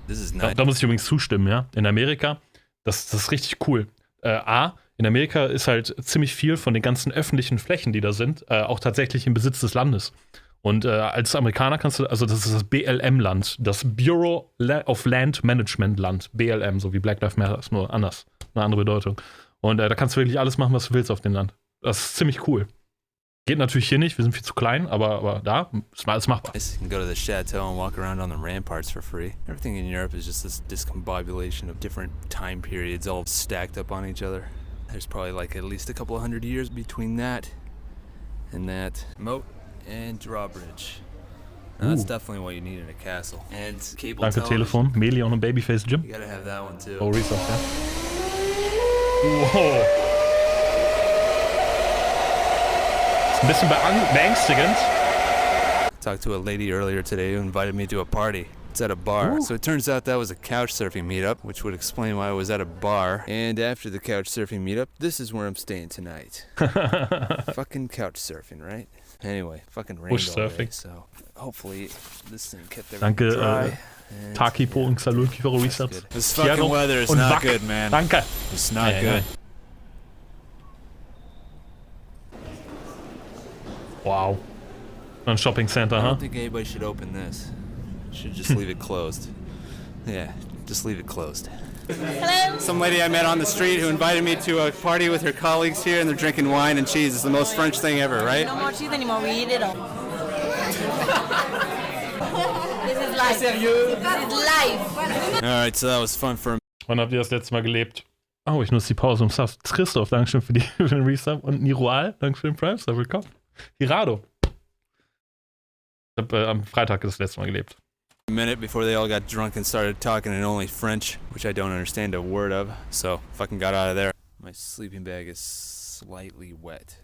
B: This is nice.
A: Da muss ich übrigens zustimmen, ja. In Amerika, das ist richtig cool. In Amerika ist halt ziemlich viel von den ganzen öffentlichen Flächen, die da sind, auch tatsächlich im Besitz des Landes. Und als Amerikaner kannst du, also das ist das BLM-Land, das Bureau of Land Management Land, BLM, so wie Black Lives Matter, ist nur anders, eine andere Bedeutung. Und da kannst du wirklich alles machen, was du willst auf dem Land. Das ist ziemlich cool. Geht natürlich hier nicht, wir sind viel zu klein, aber da ist alles machbar.
B: You can go to the chateau and walk around on the ramparts for free. Everything in Europe is just this discombobulation of different time periods all stacked up on each other. There's probably like at least a couple of 100 years between that and that. Moat and drawbridge. Now, that's definitely what you need in a castle. And cable
A: Danke,
B: television.
A: Telefon. Melion und Babyface Jim.
B: You gotta have that one too.
A: Oh, Resource, ja. Wow. Ist ein bisschen beängstigend.
B: Talked to a lady earlier today who invited me to a party. It's at a bar. So it turns out that was a couch surfing meetup, which would explain why I was at a bar. And after the couch surfing meetup, this is where I'm staying tonight. Fucking couch surfing, right? Anyway, fucking rained all day, so hopefully this thing kept everything
A: Danke,
B: dry.
A: Takipo und Xalulki für Reset.
B: This fucking weather is not good, man.
A: Danke.
B: It's not good.
A: Wow. Ein Shopping Center,
B: I
A: huh?
B: don't think anybody should open this. Should just leave it closed. Yeah, just leave it closed.
H: Hello.
I: Some lady I met on the street who invited me to a party with her colleagues here, and they're drinking wine and cheese. It's the most French thing ever, right?
H: No more cheese anymore. We eat it all. This is life. This is life.
B: All right, so that was fun for
A: Wann habt ihr das letzte Mal gelebt? Oh, ich nutze die Pause um Subs. Christoph, Dankeschön für den Resub. Und Nirual, Dankeschön für den Prime Sub. Willkommen. Hirado. Ich habe am Freitag das letzte Mal gelebt.
B: a minute before they all got drunk and started talking in only French, which I don't understand a word of, so fucking got out of there. My sleeping bag is slightly wet.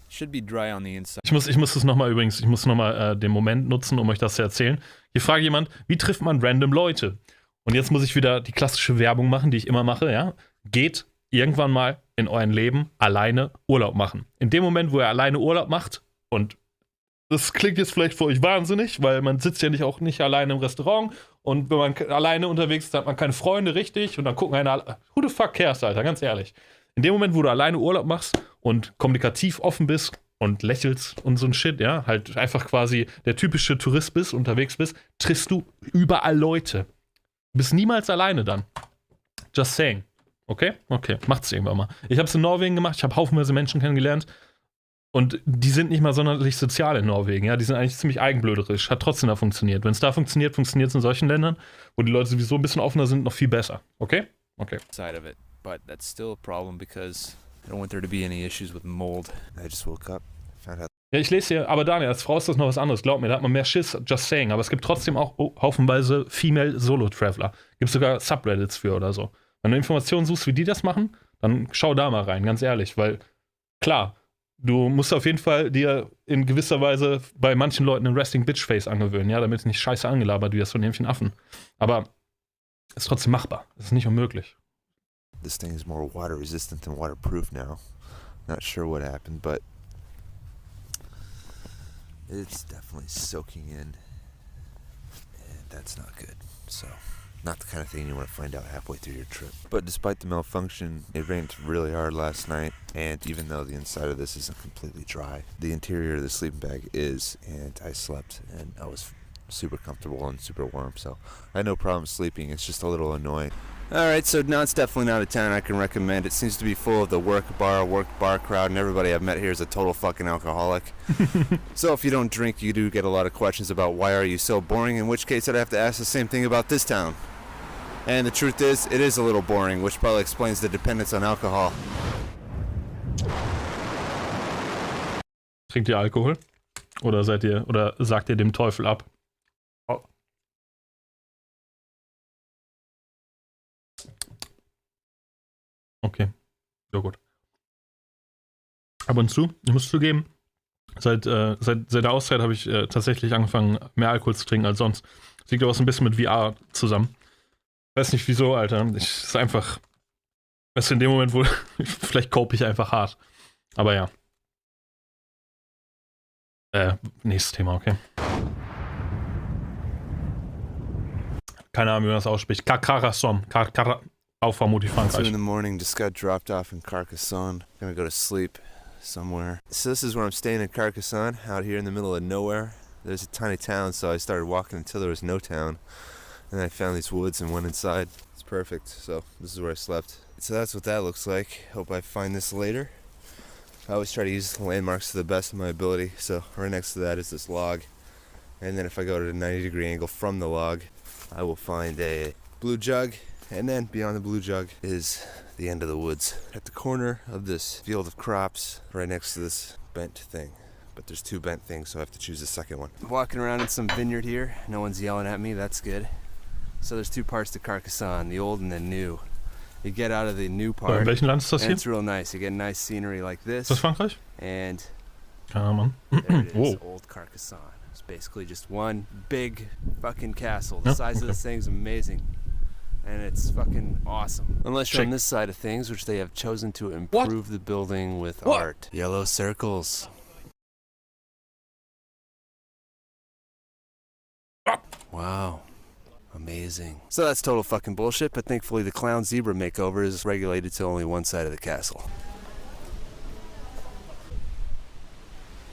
B: Should be dry on the inside.
A: Ich muss das nochmal übrigens, ich muss nochmal den Moment nutzen, um euch das zu erzählen. Hier fragt jemand, wie trifft man random Leute? Und jetzt muss ich wieder die klassische Werbung machen, die ich immer mache, ja. Geht irgendwann mal in eurem Leben alleine Urlaub machen. In dem Moment, wo ihr alleine Urlaub macht, und das klingt jetzt vielleicht für euch wahnsinnig, weil man sitzt ja nicht alleine im Restaurant, und wenn man alleine unterwegs ist, hat man keine Freunde, richtig, und dann gucken einer, who the fuck cares, Alter, ganz ehrlich. In dem Moment, wo du alleine Urlaub machst und kommunikativ offen bist und lächelst und so ein Shit, ja, halt einfach quasi der typische Tourist bist, unterwegs bist, triffst du überall Leute. Du bist niemals alleine dann. Just saying. Okay? Okay, macht's irgendwann mal. Ich hab's in Norwegen gemacht, ich habe haufenweise Menschen kennengelernt und die sind nicht mal sonderlich sozial in Norwegen, ja, die sind eigentlich ziemlich eigenblöderisch, hat trotzdem da funktioniert. Wenn es da funktioniert, funktioniert es in solchen Ländern, wo die Leute sowieso ein bisschen offener sind, noch viel besser. Okay? Okay.
B: Side of it, but that's still a problem because I don't want there to be any issues with mold. I just woke up, found out.
A: Ja, ich lese hier, aber Daniel, als Frau ist das noch was anderes, glaub mir, da hat man mehr Schiss, just saying, aber es gibt trotzdem auch haufenweise Female Solo-Traveler. Gibt sogar Subreddits für oder so. Wenn du Informationen suchst, wie die das machen, dann schau da mal rein, ganz ehrlich, weil, klar, du musst auf jeden Fall dir in gewisser Weise bei manchen Leuten ein Resting Bitch Face angewöhnen, ja, damit es nicht scheiße angelabert wird von irgendwelchen Affen. Aber ist trotzdem machbar. Es ist nicht unmöglich.
J: This thing is more water resistant than waterproof now. Not sure what happened, but it's definitely soaking in, and that's not good. So, not the kind of thing you want to find out halfway through your trip. But despite the malfunction, it rained really hard last night, and even though the inside of this isn't completely dry, the interior of the sleeping bag is, and I slept, and I was super comfortable and super warm, so I had no problem sleeping. It's just a little annoying.
B: Alright, so no, it's definitely not a town I can recommend. It seems to be full of the work bar crowd, and everybody I've met here is a total fucking alcoholic. So if you don't drink, you do get a lot of questions about why are you so boring, in which case I'd have to ask the same thing about this town. And the truth is, it is a little boring, which probably explains the dependence on alcohol.
A: Trinkt ihr Alkohol? Oder sagt ihr dem Teufel ab? Oh. Okay, ja gut. Ab und zu, ich muss zugeben, seit der Auszeit habe ich tatsächlich angefangen, mehr Alkohol zu trinken als sonst. Das liegt aber auch so ein bisschen mit VR zusammen. Weiß nicht wieso, Alter. Es ist einfach, weißt du, in dem Moment, wo vielleicht cope ich einfach hart. Aber ja. Nächstes Thema, okay. Keine Ahnung, wie man das ausspricht. Carcassonne. Auch vermutlich Frankreich.
B: 2 in the morning, just got dropped off in Carcassonne. Gonna go to sleep somewhere. So this is where I'm staying in Carcassonne, out here in the middle of nowhere. There's a tiny town, so I started walking until there was no town. And I found these woods and went inside. It's perfect, so this is where I slept. So that's what that looks like. Hope I find this later. I always try to use landmarks to the best of my ability, so right next to that is this log. And then if I go to a 90-degree angle from the log, I will find a blue jug, and then beyond the blue jug is the end of the woods. At the corner of this field of crops, right next to this bent thing. But there's 2 bent things, so I have to choose the second one. Walking around in some vineyard here, no one's yelling at me, that's good. So there's 2 parts to Carcassonne, the old and the new. You get out of the new part,
A: in welchem Land ist das
B: and
A: hier?
B: it's real nice. You get nice scenery like this.
A: Ist das Frankreich?
B: And
A: Keine Ahnung,
B: there
A: Mann.
B: it is, old Carcassonne. It's basically just one big fucking castle. The size of this thing's amazing. And it's fucking awesome. Unless you're on this side of things, which they have chosen to improve the building with art. Yellow circles. Wow. Amazing. So that's total fucking bullshit, but thankfully the clown zebra makeover is regulated to only one side of the castle.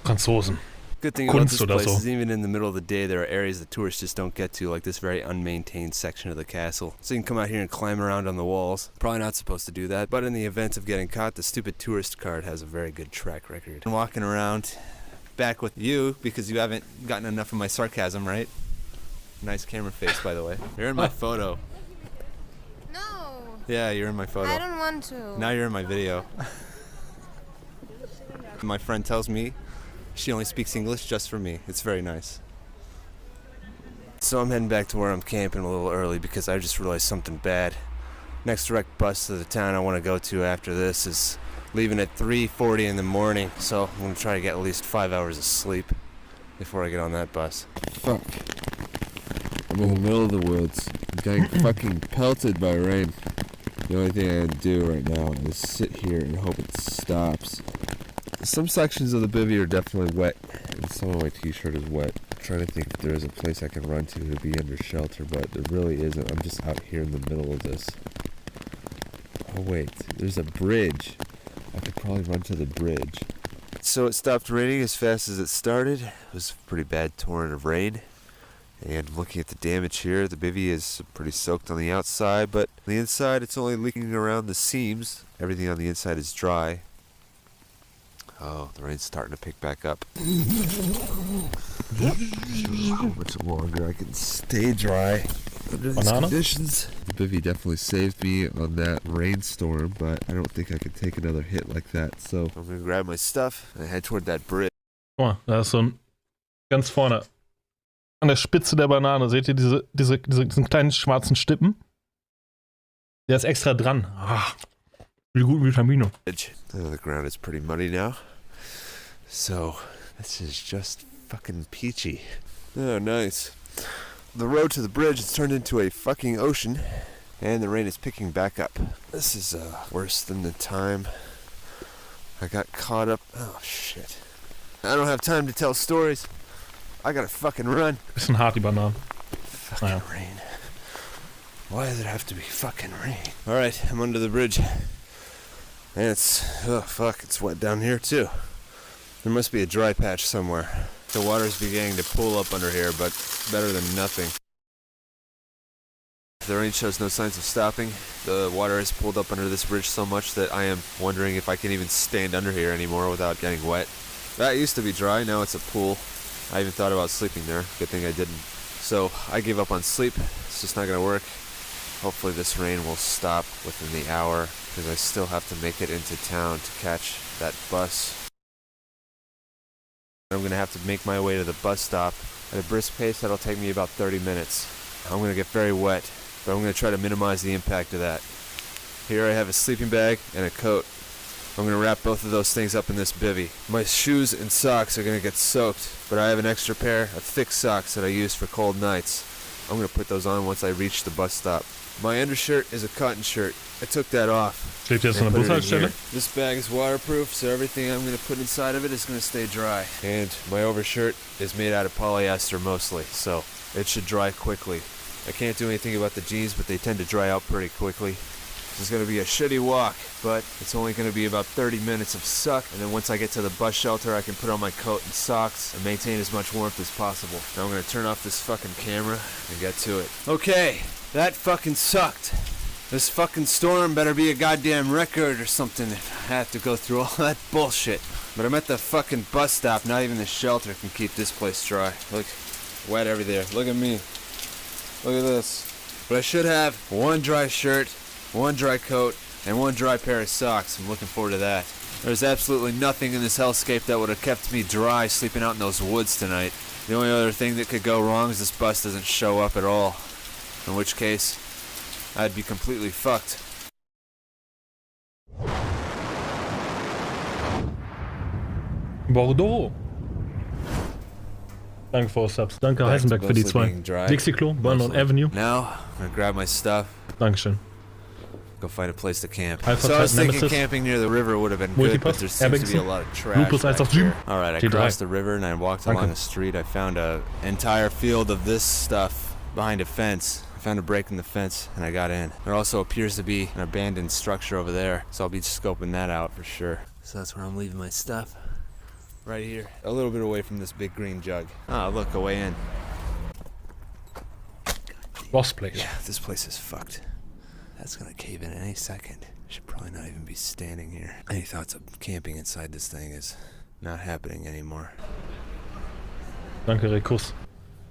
A: Franzosen.
B: Good thing about
A: Kunst
B: this
A: oder
B: place
A: so.
B: is even in the middle of the day there are areas that tourists just don't get to, like this very unmaintained section of the castle. So you can come out here and climb around on the walls. Probably not supposed to do that, but in the event of getting caught, the stupid tourist card has a very good track record. I'm walking around back with you because you haven't gotten enough of my sarcasm, right? Nice camera face, by the way. You're in my photo.
K: No.
B: Yeah, you're in my photo.
K: I don't want to.
B: Now you're in my video. My friend tells me she only speaks English just for me. It's very nice. So I'm heading back to where I'm camping a little early because I just realized something bad. Next direct bus to the town I want to go to after this is leaving at 3:40 in the morning. So I'm going to try to get at least 5 hours of sleep before I get on that bus.
J: Fuck. I'm in the middle of the woods. I'm getting fucking pelted by rain. The only thing I can do right now is sit here and hope it stops. Some sections of the bivvy are definitely wet, and some of my t-shirt is wet. I'm trying to think if there is a place I can run to be under shelter, but there really isn't. I'm just out here in the middle of this. Oh wait, there's a bridge. I could probably run to the bridge. So it stopped raining as fast as it started. It was a pretty bad torrent of rain. And looking at the damage here, the bivvy is pretty soaked on the outside, but on the inside it's only leaking around the seams. Everything on the inside is dry. Oh, the rain's starting to pick back up. How much longer I can stay dry under these conditions. The bivvy definitely saved me on that rainstorm, but I don't think I can take another hit like that. So I'm gonna grab my stuff and head toward that bridge.
A: Guck mal, da ist so ein ganz vorne an der Spitze der Banane, seht ihr diesen kleinen schwarzen Stippen? Der ist extra dran. Ah, wie gute Vitamine.
J: The ground is pretty muddy now. So, this is just fucking peachy. Oh, nice. The road to the bridge has turned into a fucking ocean, and the rain is picking back up. This is worse than the time I got caught up. Oh, shit. I don't have time to tell stories. I gotta fucking run.
A: Bisschen hart, die Bananen.
J: Fucking rain. Why does it have to be fucking rain? Alright, I'm under the bridge. And it's, oh fuck, it's wet down here too. There must be a dry patch somewhere. The water's beginning to pool up under here, but better than nothing. The rain shows no signs of stopping. The water has pooled up under this bridge so much that I am wondering if I can even stand under here anymore without getting wet. That used to be dry, now it's a pool. I even thought about sleeping there. Good thing I didn't. So I gave up on sleep. It's just not gonna work. Hopefully this rain will stop within the hour, because I still have to make it into town to catch that bus. I'm going to have to make my way to the bus stop. At a brisk pace, that'll take me about 30 minutes. I'm going to get very wet, but I'm going to try to minimize the impact of that. Here I have a sleeping bag and a coat. I'm going to wrap both of those things up in this bivvy. My shoes and socks are going to get soaked, but I have an extra pair of thick socks that I use for cold nights. I'm going to put those on once I reach the bus stop. My undershirt is a cotton shirt. I took that off.
A: Steht jetzt an der Bushaltestelle?
J: This bag is waterproof, so everything I'm going to put inside of it is going to stay dry. And my overshirt is made out of polyester mostly, so it should dry quickly. I can't do anything about the jeans, but they tend to dry out pretty quickly. This is going to be a shitty walk, but it's only going to be about 30 minutes of suck, and then once I get to the bus shelter, I can put on my coat and socks and maintain as much warmth as possible. Now I'm going to turn off this fucking camera and get to it. Okay, that fucking sucked. This fucking storm better be a goddamn record or something if I have to go through all that bullshit. But I'm at the fucking bus stop, not even the shelter can keep this place dry. Look, wet everywhere. Look at me. Look at this. But I should have one dry shirt, one dry coat, and one dry pair of socks. I'm looking forward to that. There's absolutely nothing in this hellscape that would have kept me dry sleeping out in those woods tonight. The only other thing that could go wrong is this bus doesn't show up at all. In which case, I'd be completely fucked.
A: Bordeaux. Danke for Subs. Danke Heisenberg für die 2. Dixie-Klo, Vernon Avenue.
J: Now, I'm gonna grab my stuff.
A: Dankeschön.
J: Go find a place to camp.
A: Alpha
J: So I was thinking
A: Nemesis.
J: Camping near the river would have been good, but there seems to be a lot of trash
A: Lupus
J: back
A: 1 auf
J: here.
A: 7.
J: Alright, I crossed the river and I walked along a street. I found an entire field of this stuff behind a fence. I found a break in the fence and I got in. There also appears to be an abandoned structure over there, so I'll be scoping that out for sure. So that's where I'm leaving my stuff. Right here. A little bit away from this big green jug. Ah, look, a way in.
A: Boss place.
J: Yeah, this place is fucked. That's gonna cave in any second. Should probably not even be standing here. Any thoughts of camping inside this thing is not happening anymore.
A: Danke Rekus.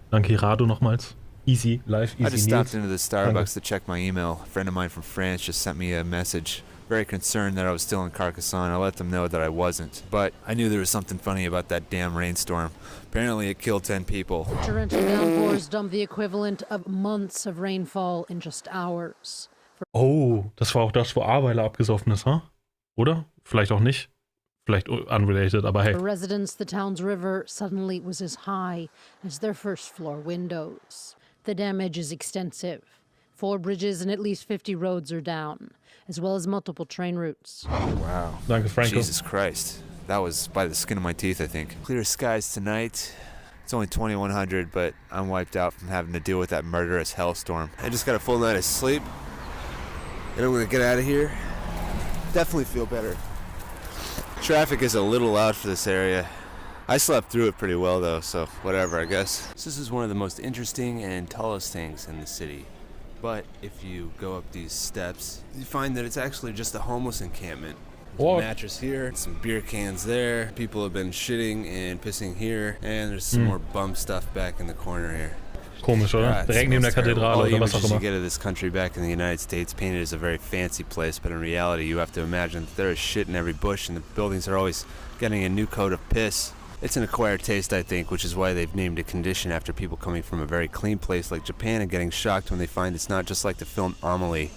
A: Danke Rado nochmals. Easy, live, easy.
J: I just stopped into the Starbucks to check my email. A friend of mine from France just sent me a message. Very concerned that I was still in Carcassonne. I let them know that I wasn't. But I knew there was something funny about that damn rainstorm. Apparently it killed 10 people.
L: Torrential downpours dumped the equivalent of months of rainfall in just hours.
A: Oh, das war auch das, wo Aweiler abgesoffen ist, huh? Oder? Vielleicht auch nicht. Vielleicht unrelated, aber hey.
L: For residents, the town's river suddenly was as high as their first floor windows. The damage is extensive. 4 bridges and at least 50 roads are down, as well as multiple train routes.
J: Wow.
A: Danke, Franco.
J: Jesus Christ. That was by the skin of my teeth, I think. Clear skies tonight. It's only 2100, but I'm wiped out from having to deal with that murderous hellstorm. I just got a full night of sleep, and I'm gonna get out of here. Definitely feel better. Traffic is a little loud for this area. I slept through it pretty well though, so whatever, I guess. This is one of the most interesting and tallest things in the city. But if you go up these steps, you find that it's actually just a homeless encampment. There's a mattress here, some beer cans there, people have been shitting and pissing here, and there's some more bum stuff back in the corner here.
A: Komisch, oder? Direkt neben der Kathedrale
J: All the
A: oder was auch
J: images you
A: immer.
J: get of this country back in the United States painted as a very fancy place, but in reality you have to imagine that there is shit in every bush and the buildings are always getting a new coat of piss. It's an acquired taste, I think, which is why they've named a condition after people coming from a very clean place like Japan and getting shocked when they find it's not just like the film Amelie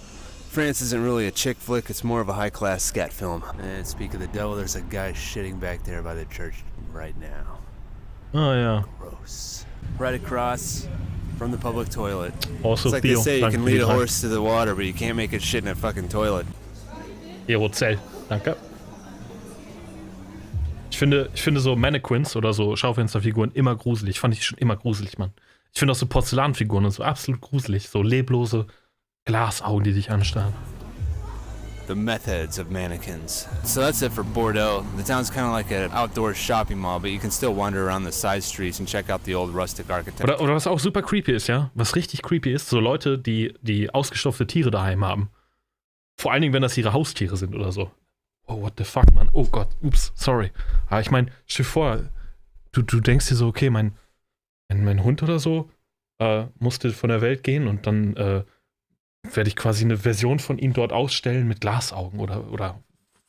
B: France isn't really a chick flick, it's more of a high-class scat film. And speak of the devil, there's a guy shitting back there by the church right now.
A: Oh, yeah.
B: Gross. Right across from the public toilet.
A: Also,
B: it's like
A: Theo,
B: they say, you can
A: danke
B: lead
A: für
B: a
A: die Zeit.
B: horse to the water, but you can't make it shit in a fucking toilet.
A: Orginalvideo, danke. Ich finde so Mannequins oder so Schaufensterfiguren immer gruselig. Fand ich schon immer gruselig, Mann. Ich finde auch so Porzellanfiguren und so absolut gruselig. So leblose Glasaugen, die dich anstarren.
B: The methods of mannequins. So that's it for Bordeaux. The town's kind of like an outdoor shopping mall, but you can still wander around the side streets and check out the old rustic architecture.
A: Oder was auch super creepy ist, ja? Was richtig creepy ist, so Leute, die ausgestopfte Tiere daheim haben. Vor allen Dingen, wenn das ihre Haustiere sind oder so. Oh, what the fuck, Mann. Oh Gott, ups, sorry. Aber ich meine, stell dir vor, du denkst dir so, okay, mein Hund oder so musste von der Welt gehen und dann werde ich quasi eine Version von ihm dort ausstellen mit Glasaugen oder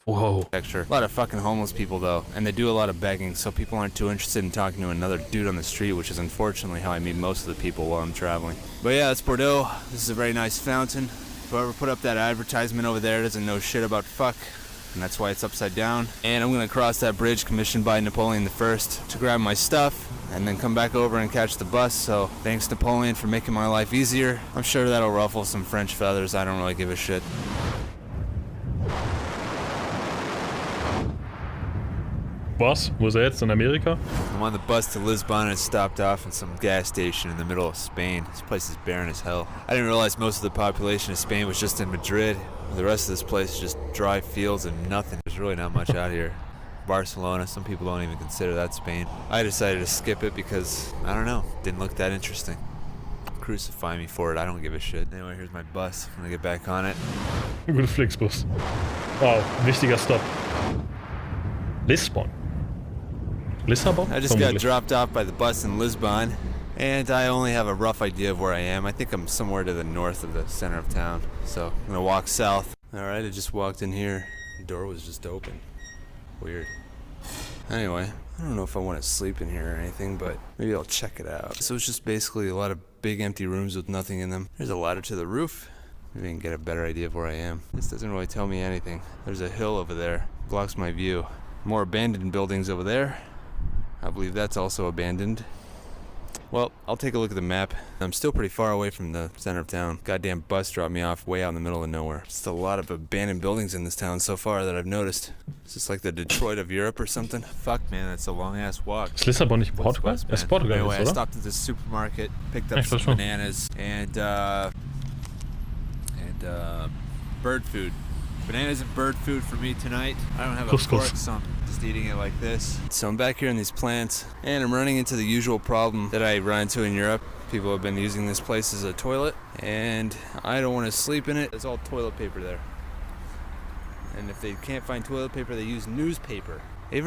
A: wow.
B: A lot of fucking homeless people though, and they do a lot of begging, so people aren't too interested in talking to another dude on the street, which is unfortunately how I meet most of the people while I'm traveling. But yeah, it's Bordeaux. This is a very nice fountain. Whoever put up that advertisement over there doesn't know shit about fuck, and that's why it's upside down. And I'm gonna cross that bridge commissioned by Napoleon I to grab my stuff and then come back over and catch the bus. So thanks Napoleon for making my life easier. I'm sure that'll ruffle some French feathers. I don't really give a shit.
A: Was? Wo ist er jetzt? In Amerika?
B: I'm on the bus to Lisbon and stopped off in some gas station in the middle of Spain. This place is barren as hell. I didn't realize most of the population of Spain was just in Madrid. The rest of this place is just dry fields and nothing. There's really not much out here. Barcelona, some people don't even consider that Spain. I decided to skip it because, I don't know, didn't look that interesting. Crucify me for it, I don't give a shit. Anyway, here's my bus. I'm gonna get back on it.
A: Guter Flixbus. Wow, wichtiger Stop. Lissabon. Lissabon?
B: I just got dropped off by the bus in Lisbon, and I only have a rough idea of where I am. I think I'm somewhere to the north of the center of town, so I'm gonna walk south. Alright, I just walked in here. The door was just open. Weird. Anyway, I don't know if I want to sleep in here or anything, but maybe I'll check it out. So it's just basically a lot of big empty rooms with nothing in them. There's a ladder to the roof. Maybe I can get a better idea of where I am. This doesn't really tell me anything. There's a hill over there. Blocks my view. More abandoned buildings over there. I believe that's also abandoned. Well, I'll take a look at the map. I'm still pretty far away from the center of town. Goddamn bus dropped me off way out in the middle of nowhere. Just a lot of abandoned buildings in this town so far that I've noticed. Is this like the Detroit of Europe or something? Fuck, man, that's a long-ass walk.
A: Ist Lissabon nicht Portugal? Es ist Portugal,
B: Anyway, I
A: oder?
B: stopped at this supermarket, picked up some bananas and bird food. Bananas and bird food for me tonight. I don't have a fork, so I'm just eating it like this. So I'm back here in these plants, and I'm running into the usual problem that I run into in Europe. People have been using this place as a toilet, and I don't want to sleep in it. There's all toilet paper there. And if they can't find toilet paper, they use newspaper. Ich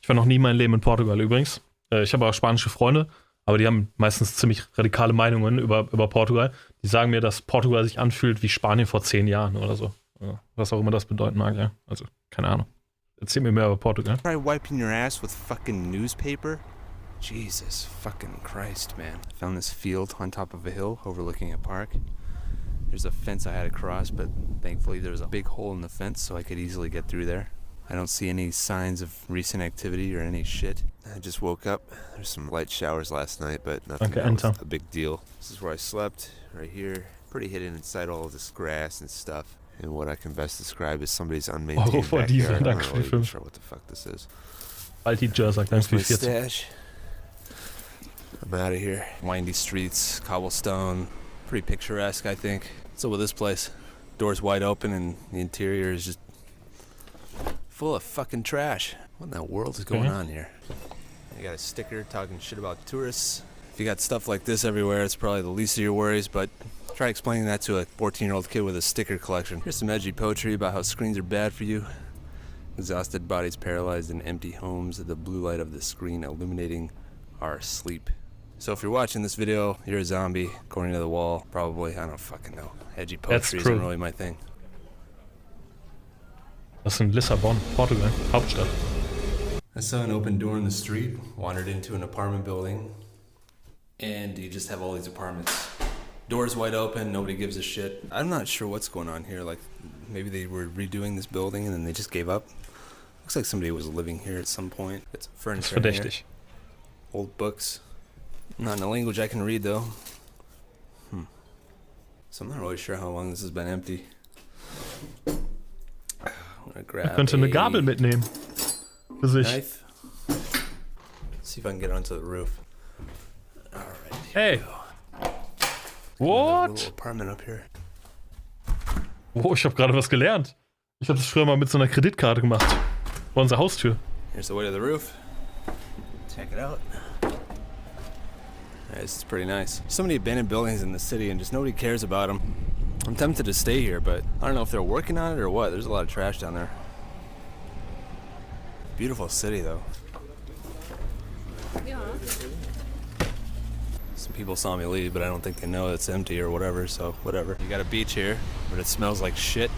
A: war noch nie mein Leben in Portugal übrigens. Ich habe auch spanische Freunde, aber die haben meistens ziemlich radikale Meinungen über Portugal. Die sagen mir, dass Portugal sich anfühlt wie Spanien vor 10 Jahren oder so. Was auch immer das bedeuten mag, ja. Also, keine Ahnung. Erzähl mir mehr über Portugal.
B: Try wiping your ass with fucking newspaper? Jesus fucking Christ, man. I found this field on top of a hill overlooking a park. There's a fence I had to cross, but thankfully there's a big hole in the fence so I could easily get through there. I don't see any signs of recent activity or any shit. I just woke up. There's some light showers last night, but nothing a big deal. This is where I slept, right here. Pretty hidden inside all of this grass and stuff. And what I can best describe as somebody's unmaintained backyard. I'm not really even sure what the fuck this is. That's my stash. I'm out of here. Windy streets, cobblestone, pretty picturesque, I think. So with this place, doors wide open and the interior is just full of fucking trash. What in the world is going on here? I got a sticker talking shit about tourists. If you got stuff like this everywhere, it's probably the least of your worries, but try explaining that to a 14-year-old kid with a sticker collection. Here's some edgy poetry about how screens are bad for you. Exhausted bodies paralyzed in empty homes, the blue light of the screen illuminating our sleep. So if you're watching this video, you're a zombie, according to the wall, probably. I don't fucking know. Edgy poetry isn't really my thing.
A: Das ist in Lissabon, Portugal, Hauptstadt.
B: I saw an open door in the street, wandered into an apartment building, and you just have all these apartments Doors wide open, nobody gives a shit. I'm not sure what's going on here. Like, maybe they were redoing this building and then they just gave up. Looks like somebody was living here at some point. It's furniture in here. Old books. Not in a language I can read, though. So I'm not really sure how long this has been empty. I'm gonna grab
A: könnte eine Gabel mitnehmen. Für sich.
B: Knife. See if I can get onto the roof. Alright.
A: Hey. What?
B: Apartment up here.
A: Oh, ich habe gerade was gelernt. Ich habe das früher mal mit so einer Kreditkarte gemacht. Vor unserer Haustür.
B: Here's the way to the roof. Check it out. Yeah, this is pretty nice. So many abandoned buildings in the city and just nobody cares about them. I'm tempted to stay here, but I don't know if they're working on it or what. There's a lot of trash down there. Beautiful city, though.
D: Yeah.
B: Some people saw me leave, but I don't think they know it's empty or whatever, so whatever. You got a beach here, but it smells like shit,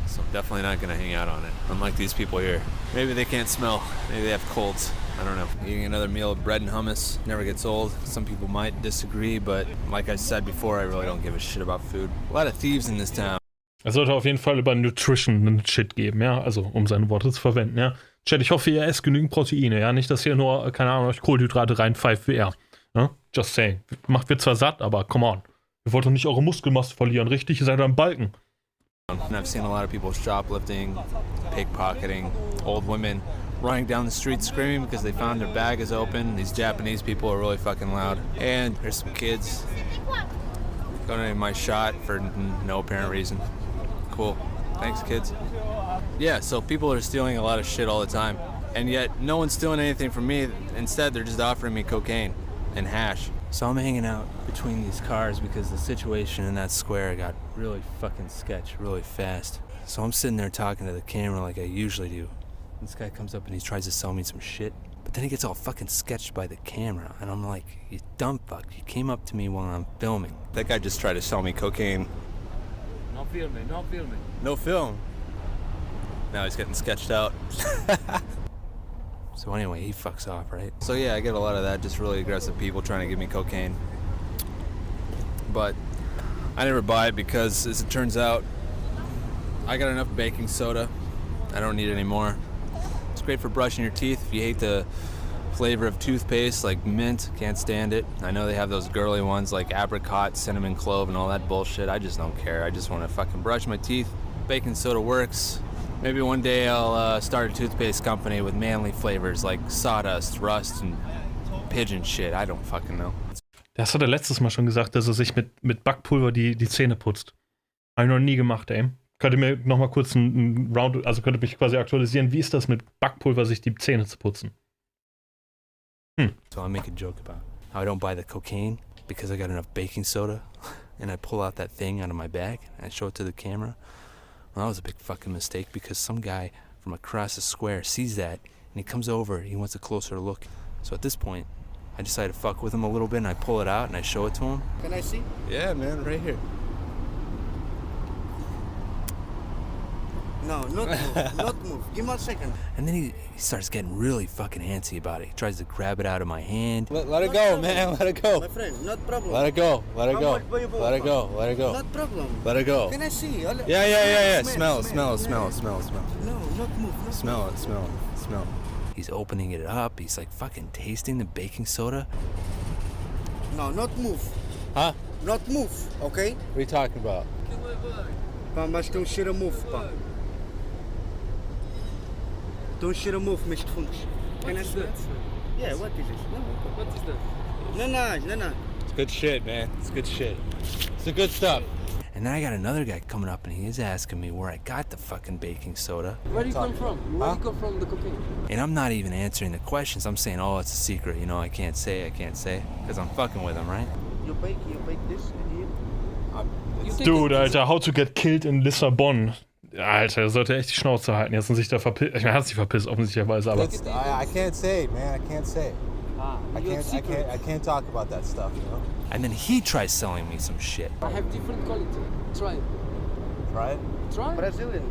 B: so I'm definitely not gonna hang out on it. Unlike these people here. Maybe they can't smell. Maybe they have colds. I don't know. Eating another meal of bread and hummus never gets old. Some people might disagree, but like I said before, I really don't give a shit about food. A lot of thieves in this town.
A: Es sollte auf jeden Fall über Nutrition einen Shit geben, ja, also um seine Worte zu verwenden, ja. Chat, ich hoffe, ihr esst genügend Proteine, ja, nicht, dass ihr nur, keine Ahnung, euch Kohlenhydrate reinpfeift wie er. Ja? Just saying. Macht wir zwar satt, aber come on. Ihr wollt doch nicht eure Muskelmasse verlieren, richtig? Ihr seid am Balken.
B: And I've seen a lot of people shoplifting, pickpocketing, old women running down the street screaming because they found their bag is open. These Japanese people are really fucking loud. And there's some kids going in my shot for no apparent reason. Cool. Thanks, kids. Yeah, so people are stealing a lot of shit all the time. And yet, no one's stealing anything from me. Instead, they're just offering me cocaine and hash. So I'm hanging out between these cars because the situation in that square got really fucking sketch really fast. So I'm sitting there talking to the camera like I usually do. This guy comes up and he tries to sell me some shit. But then he gets all fucking sketched by the camera. And I'm like, you dumb fuck. You came up to me while I'm filming. That guy just tried to sell me cocaine.
G: No filming, no filming.
B: No film. Now he's getting sketched out. So anyway, he fucks off, right? So yeah, I get a lot of that, just really aggressive people trying to give me cocaine. But I never buy it because, as it turns out, I got enough baking soda. I don't need any more. It's great for brushing your teeth if you hate the flavor of toothpaste, like mint, can't stand it. I know they have those girly ones like apricot, cinnamon, clove, and all that bullshit. I just don't care. I just want to fucking brush my teeth. Baking soda works. Maybe one day I'll start a toothpaste company with manly flavors like sawdust, rust, and pigeon shit. I don't fucking know.
A: Das hat er letztes Mal schon gesagt, dass er sich mit Backpulver die Zähne putzt. Habe ich noch nie gemacht, ey. Könnt ihr mir noch mal kurz einen Round, also könnt ihr mich quasi aktualisieren, wie ist das mit Backpulver, sich die Zähne zu putzen?
B: So I make a joke about how I don't buy the cocaine because I got enough baking soda, and I pull out that thing out of my bag and I show it to the camera. Well, that was a big fucking mistake because some guy from across the square sees that and he comes over, he wants a closer look. So at this point, I decide to fuck with him a little bit and I pull it out and I show it to him.
G: Can I see?
B: Yeah, man, right here.
G: No, not move, not move. Give me a second.
B: And then he starts getting really fucking antsy about it. He tries to grab it out of my hand.
G: Let it go, man. Let it go.
E: My friend, not problem.
G: Let it go. Let it
E: How
G: go.
E: much do you
G: Let it go. Let it go.
E: Not problem.
G: Let it go.
E: Can I see?
B: Yeah. Smell it.
E: No, not move. Not
B: Smell it. He's opening it up. He's like fucking tasting the baking soda.
E: No, not move.
G: Huh?
E: Not move, okay?
G: What are you talking about?
E: Pá, mas tão cheiro a move, pá. Tão cheiro a move, mas de fundos. Can I smell? Yeah, what is it? No.
G: What is that?
E: No.
G: It's good shit, man. It's good shit. It's the good stuff.
B: And then I got another guy coming up and he's asking me where I got the fucking baking soda.
G: Where do you come from? Where do you come from, the cocaine?
B: And I'm not even answering the questions. I'm saying, oh, it's a secret. You know, I can't say. Because I'm fucking with him, right?
E: You bake this in here?
A: Dude, Alter, how to get killed in Lissabon. Alter, er sollte echt die Schnauze halten. Jetzt sind sich da verpisst. Ich meine, er hat sich verpisst, offensichtlicherweise, aber.
G: I can't say, man. I can't say. I can't talk about that stuff, you know?
B: And then he tries selling me some shit.
G: I have different quality. Try it. Try it? Try it.
E: Brazilian.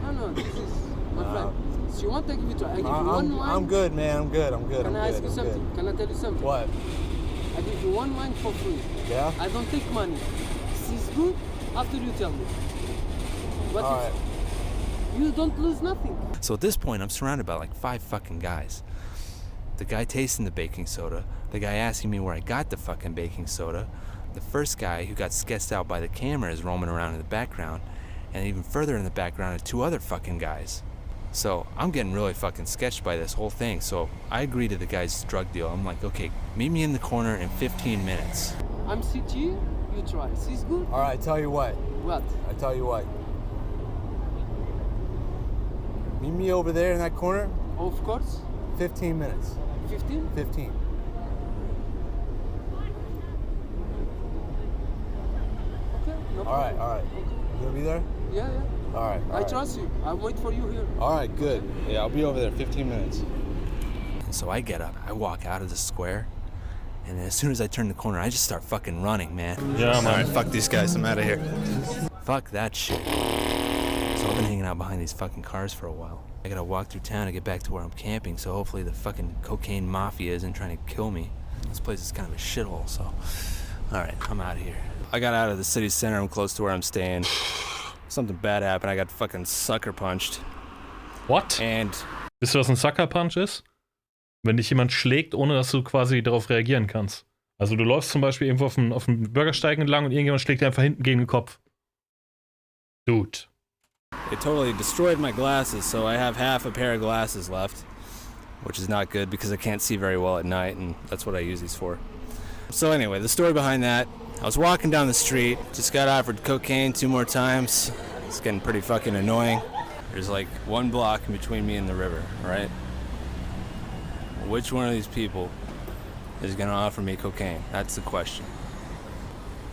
G: No, this is my friend. So you want to give it a try? I give you one line.
E: I'm good, man. I'm good.
G: Can I ask you something? Can I tell you something?
E: What? I give you 1 line for free.
G: Yeah?
E: I don't take money. This is good after you tell me. But
G: All right.
E: you don't lose nothing.
B: So at this point, I'm surrounded by like 5 fucking guys. The guy tasting the baking soda, the guy asking me where I got the fucking baking soda, the first guy who got sketched out by the camera is roaming around in the background, and even further in the background are 2 other fucking guys. So I'm getting really fucking sketched by this whole thing. So I agree to the guy's drug deal. I'm like, okay, meet me in the corner in 15 minutes.
E: I'm sit here, you try. This is good?
G: All right, I tell you what.
E: What?
G: I tell you what. Meet me over there in that corner.
E: Of course.
G: 15 minutes.
E: 15?
G: 15.
E: Okay, no
G: All right,
E: problem.
G: all right. You gonna be there?
E: Yeah, yeah.
G: All right.
E: I trust you. I'll wait for you here.
G: All right, good. Yeah, I'll be over there 15 minutes.
B: And so I get up, I walk out of the square, and as soon as I turn the corner, I just start fucking running, man.
A: Yeah, man.
B: Alright, fuck these guys, I'm out of here. Fuck that shit. So I've been hanging out behind these fucking cars for a while. I gotta walk through town to get back to where I'm camping, so hopefully the fucking cocaine mafia isn't trying to kill me. This place is kind of a shithole, so... Alright, I'm out of here. I got out of the city center, I'm close to where I'm staying. Something bad happened, I got fucking sucker punched.
A: What?
B: And...
A: Wisst ihr, was ein Sucker Punch ist? Wenn dich jemand schlägt, ohne dass du quasi darauf reagieren kannst. Also du läufst zum Beispiel irgendwo auf dem Bürgersteig entlang und irgendjemand schlägt dir einfach hinten gegen den Kopf. Dude.
B: It totally destroyed my glasses, so I have half a pair of glasses left, which is not good because I can't see very well at night, and that's what I use these for. So anyway, the story behind that, I was walking down the street, just got offered cocaine 2 more times. It's getting pretty fucking annoying. There's like 1 block in between me and the river, right? Which one of these people is gonna offer me cocaine? That's the question.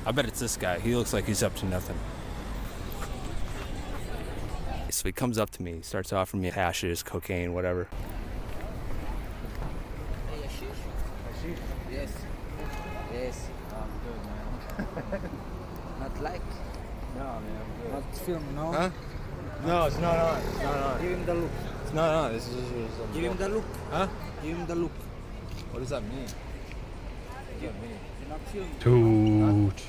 B: I bet it's this guy. He looks like he's up to nothing. So he comes up to me, starts offering me hashes, cocaine, whatever.
E: Yes. Yes. I'm good, man. Not like?
G: No, man, I'm good.
E: Not film, no?
G: Huh? No, it's not on. It's not on.
E: Give him the look.
G: It's not on. This is just
E: Give him the look.
G: Huh?
E: Give him the look.
G: What does that mean? What does that mean?
A: Dude.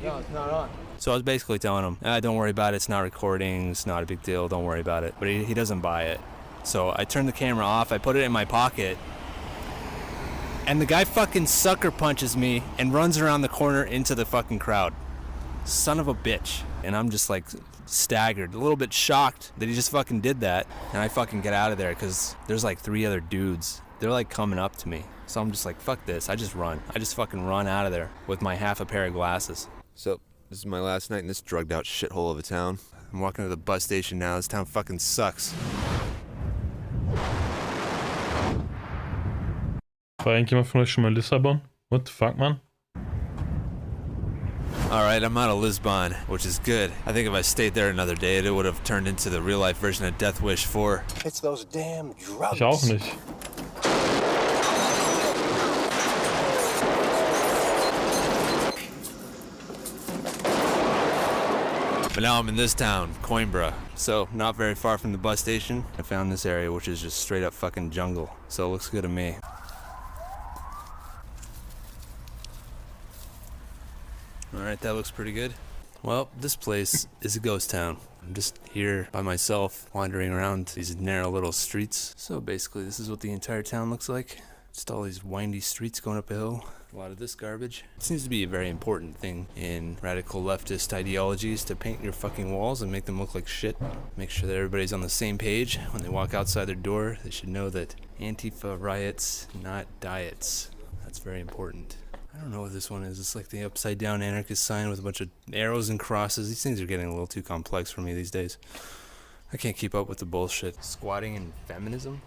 G: No, it's not on.
B: So I was basically telling him, don't worry about it, it's not recording, it's not a big deal, don't worry about it. But he doesn't buy it. So I turned the camera off, I put it in my pocket, and the guy fucking sucker punches me and runs around the corner into the fucking crowd. Son of a bitch. And I'm just like staggered, a little bit shocked that he just fucking did that. And I fucking get out of there because there's like 3 other dudes. They're like coming up to me. So I'm just like, fuck this, I just run. I just fucking run out of there with my half a pair of glasses.
M: So, this is my last night in this drugged out shithole of a town. I'm walking to the bus station now. This town fucking sucks.
A: War irgendjemand von euch schon mal in Lissabon? What the fuck, man?
B: Alright, I'm out of Lisbon, which is good. I think if I stayed there another day, it would have turned into the real life version of Death Wish 4.
G: It's those damn drugs.
A: Ich auch nicht.
B: But now I'm in this town, Coimbra. So, not very far from the bus station, I found this area which is just straight up fucking jungle. So it looks good to me. Alright, that looks pretty good. Well, this place is a ghost town. I'm just here by myself, wandering around these narrow little streets. So basically, this is what the entire town looks like. Just all these windy streets going up a hill. A lot of this garbage. It seems to be a very important thing in radical leftist ideologies to paint your fucking walls and make them look like shit. Make sure that everybody's on the same page. When they walk outside their door, they should know that Antifa riots, not diets. That's very important. I don't know what this one is. It's like the upside down anarchist sign with a bunch of arrows and crosses. These things are getting a little too complex for me these days. I can't keep up with the bullshit. Squatting and feminism?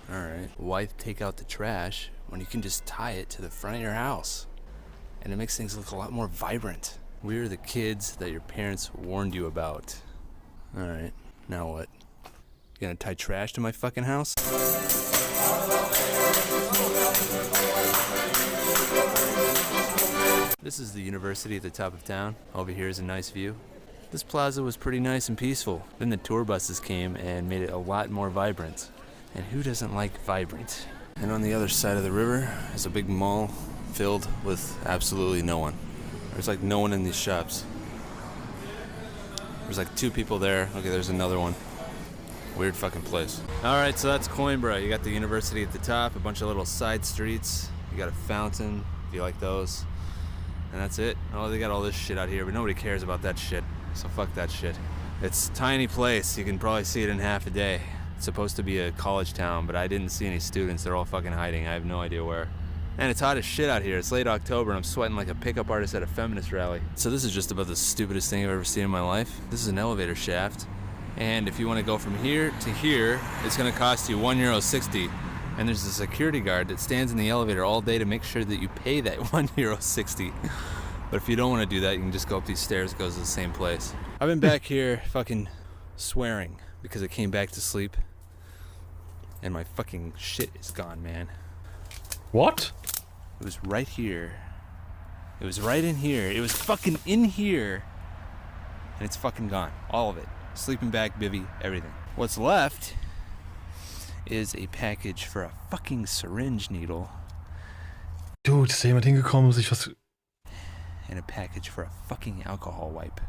B: Alright. Why take out the trash when you can just tie it to the front of your house? And it makes things look a lot more vibrant. We're the kids that your parents warned you about. Alright. Now what? You gonna tie trash to my fucking house? This is the university at the top of town. Over here is a nice view. This plaza was pretty nice and peaceful. Then the tour buses came and made it a lot more vibrant. And who doesn't like vibrant? And on the other side of the river is a big mall filled with absolutely no one. There's like no one in these shops. There's like 2 people there. Okay, there's another one. Weird fucking place. All right, so that's Coimbra. You got the university at the top, a bunch of little side streets. You got a fountain, if you like those. And that's it. Oh, they got all this shit out here, but nobody cares about that shit. So fuck that shit. It's a tiny place. You can probably see it in half a day. It's supposed to be a college town, but I didn't see any students. They're all fucking hiding. I have no idea where. And it's hot as shit out here. It's late October and I'm sweating like a pickup artist at a feminist rally. So this is just about the stupidest thing I've ever seen in my life. This is an elevator shaft. And if you want to go from here to here, it's going to cost you €1.60. And there's a security guard that stands in the elevator all day to make sure that you pay that €1.60. But if you don't want to do that, you can just go up these stairs. It goes to the same place. I've been back here fucking swearing because I came back to sleep. And my fucking shit is gone, man.
A: What?
B: It was right here. It was right in here. It was fucking in here. And it's fucking gone. All of it. Sleeping bag, bivvy, everything. What's left is a package for a fucking syringe needle.
A: Dude, ist da jemand hingekommen, sich was...
B: And a package for a fucking alcohol wipe.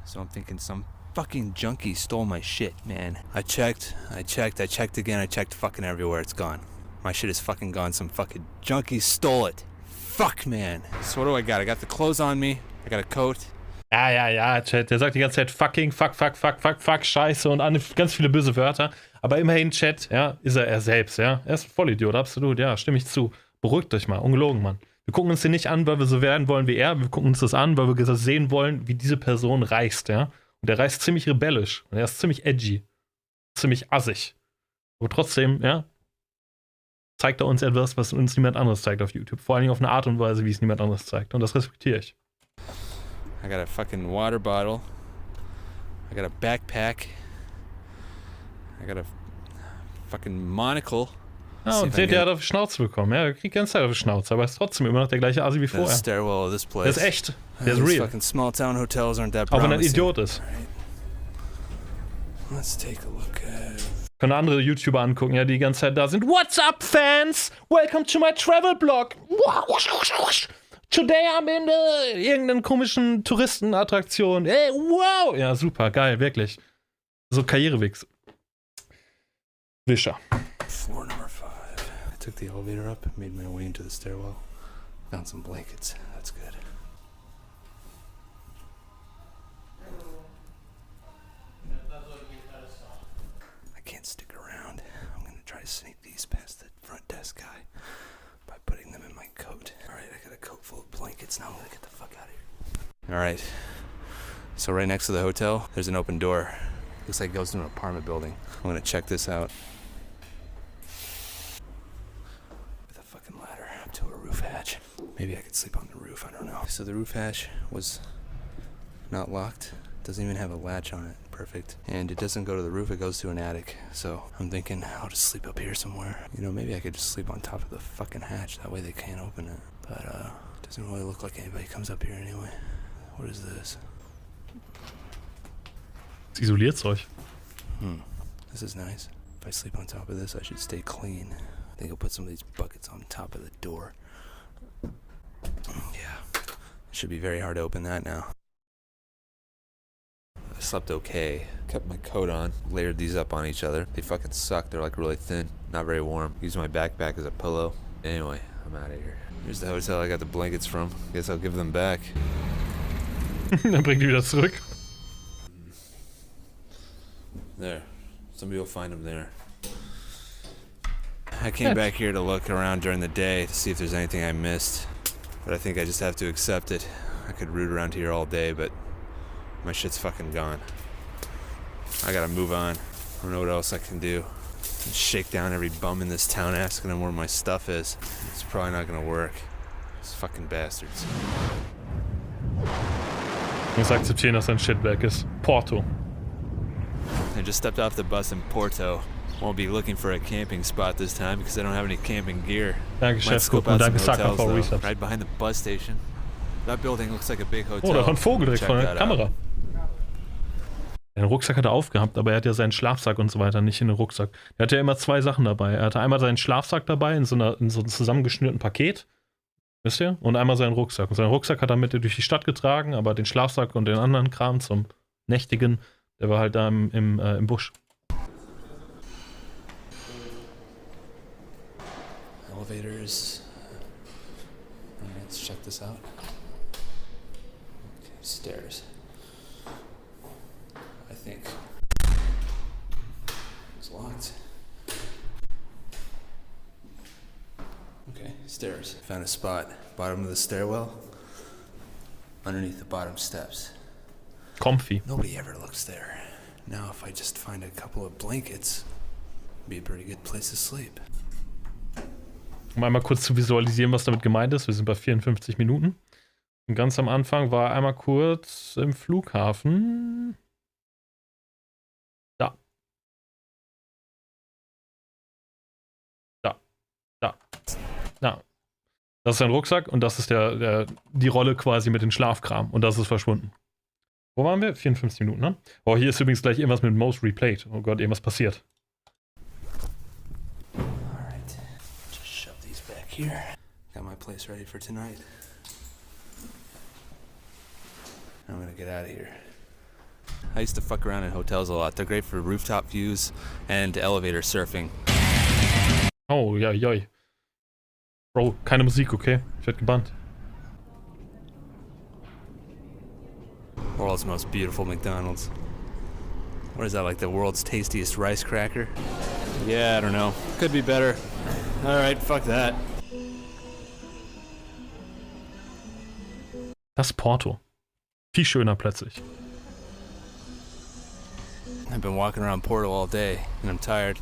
B: So I'm thinking some fucking junkie stole my shit, man. I checked again, I checked fucking everywhere, it's gone. My shit is fucking gone, some fucking junkie stole it. Fuck, man. So what do I got? I got the clothes on me, I got a coat.
A: Ja, Chat, der sagt die ganze Zeit fucking, fuck, scheiße und ganz viele böse Wörter. Aber immerhin, Chat, ja, ist er selbst, ja. Er ist ein Vollidiot, absolut, ja, stimme ich zu. Beruhigt euch mal, ungelogen, Mann. Wir gucken uns den nicht an, weil wir so werden wollen wie er. Wir gucken uns das an, weil wir sehen wollen, wie diese Person reist, ja. Und er reist ziemlich rebellisch. Und er ist ziemlich edgy. Ziemlich assig. Aber trotzdem, ja, zeigt er uns etwas, was uns niemand anderes zeigt auf YouTube. Vor allen Dingen auf eine Art und Weise, wie es niemand anderes zeigt. Und das respektiere ich.
B: I got a fucking water bottle. I got a backpack. I got a fucking monocle.
A: Ja, und seht ihr, er hat auf die Schnauze bekommen. Ja, er kriegt die ganze Zeit auf die Schnauze, aber er ist trotzdem immer noch der gleiche Asi wie vorher.
B: Stairwell of this place.
A: Der ist echt. Der ist real.
B: Fucking small town hotels aren't that
A: auch wenn er ein
B: promising.
A: Idiot ist.
B: Let's take a look at...
A: Können andere YouTuber angucken, ja, die ganze Zeit da sind. What's up, fans? Welcome to my travel blog. Today I'm in irgendeinen komischen Touristenattraktion. Hey, wow! Ja, super, geil, wirklich. So Karriereweg. Wischer.
B: Floor number 5. I took the elevator up, made my way into the stairwell. Found some blankets. That's good. I can't stick around. I'm gonna try to sneak these past the front desk guy by putting them in my coat. Alright, I got a coat full of blankets. Now I'm gonna get the fuck out of here. Alright. So right next to the hotel, there's an open door. Looks like it goes to an apartment building. I'm gonna check this out. With a fucking ladder up to a roof hatch. Maybe I could sleep on the roof, I don't know. So the roof hatch was not locked. Doesn't even have a latch on it. Perfect. And it doesn't go to the roof, it goes to an attic. So I'm thinking I'll just sleep up here somewhere. You know, maybe I could just sleep on top of the fucking hatch. That way they can't open it. But it doesn't really look like anybody comes up here anyway. What is this?
A: Isoliert's euch.
B: This is nice. If I sleep on top of this, I should stay clean. I think I'll put some of these buckets on top of the door. Yeah. It should be very hard to open that now. I slept okay. Kept my coat on. Layered these up on each other. They fucking suck. They're like really thin. Not very warm. Used my backpack as a pillow. Anyway, I'm out of here. Here's the hotel I got the blankets from. Guess I'll give them back.
A: Dann bringt die wieder zurück.
B: There. Somebody will find them there. I came back here to look around during the day to see if there's anything I missed. But I think I just have to accept it. I could root around here all day, but my shit's fucking gone. I gotta move on. I don't know what else I can do. Shake down every bum in this town asking them where my stuff is. It's probably not gonna work. These fucking bastards.
A: Ich muss akzeptieren, dass sein Shit weg ist. Porto.
B: I just stepped off the bus in Porto. Won't be looking for a camping spot this time because I don't have any camping gear.
A: Danke,
B: Might
A: Chef.
B: scope
A: Und
B: out
A: danke,
B: some
A: Saka,
B: hotels,
A: for
B: though.
A: Resubs.
B: Right behind the bus station. That building looks like a big hotel.
A: Oh, da war ein Vogel direkt
B: Check
A: von der
B: that
A: Kamera.
B: out.
A: Den Rucksack hat er aufgehabt, aber er hat ja seinen Schlafsack und so weiter nicht in den Rucksack. Er hatte ja immer zwei Sachen dabei. Er hatte einmal seinen Schlafsack dabei in so einem zusammengeschnürten Paket, wisst ihr? Und einmal seinen Rucksack. Und seinen Rucksack hat er mit durch die Stadt getragen, aber den Schlafsack und den anderen Kram zum Nächtigen, der war halt da im Busch.
B: Elevators. Let's check this out. Okay, stairs. I think it's locked. Okay, stairs. Found a spot. Bottom of the stairwell. Underneath the bottom steps.
A: Comfy.
B: Nobody ever looks there. Now if I just find a couple of blankets, it'd be a pretty good place to sleep.
A: Um einmal kurz zu visualisieren, was damit gemeint ist. Wir sind bei 54 Minuten. Und ganz am Anfang war er einmal kurz im Flughafen. Da. Da. Da. Da. Das ist sein Rucksack und das ist die Rolle quasi mit dem Schlafkram. Und das ist verschwunden. Wo waren wir? 54 Minuten, ne? Oh, hier ist übrigens gleich irgendwas mit Most Replayed. Oh Gott, irgendwas passiert.
B: Here, got my place ready for tonight. I'm gonna get out of here. I used to fuck around in hotels a lot. They're great for rooftop views and elevator surfing.
A: Oh, ja, joi. Bro, keine Musik, okay? Ich werd gebannt.
B: World's most beautiful McDonald's. What is that, like the world's tastiest rice cracker? Yeah, I don't know. Could be better. Alright, fuck that.
A: Das Porto. Viel schöner plötzlich.
B: I've been walking around Porto all day, and I'm tired.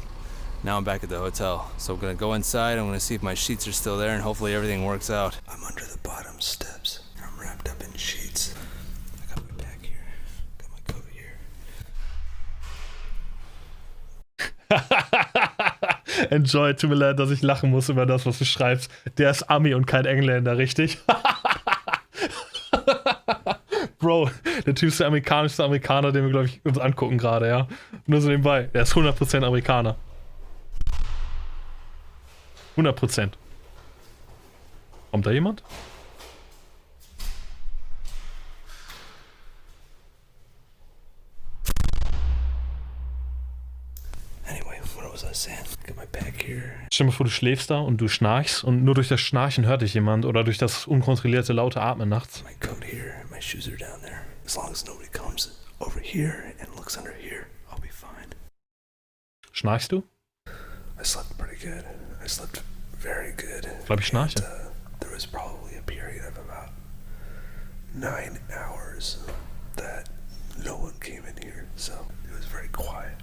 B: Now I'm back at the hotel. So I'm gonna go inside, I'm gonna see if my sheets are still there, and hopefully everything works out. I'm under the bottom steps. I'm wrapped up in sheets. I got my bag here. Got my coat here.
A: Enjoy, tut mir leid, dass ich lachen muss über das, was du schreibst. Der ist Ami und kein Engländer, richtig? Bro, der Typ ist der amerikanischste Amerikaner, den wir, glaube ich, uns angucken gerade, ja? Nur so nebenbei. Der ist 100% Amerikaner. 100%. Kommt da jemand?
B: Anyway, what was I saying? Got my bag here.
A: Stell dir mal vor, du schläfst da und du schnarchst und nur durch das Schnarchen hört dich jemand oder durch das unkontrollierte laute Atmen nachts.
B: My coat here, my shoes are down there. As long as nobody comes over here and looks under here, I'll be fine.
A: Schnarchst du?
B: I slept pretty good. I slept very good.
A: Ich glaube, ich schnarche.
B: There was probably a period of about 9 hours that no one came in here, so it was very quiet.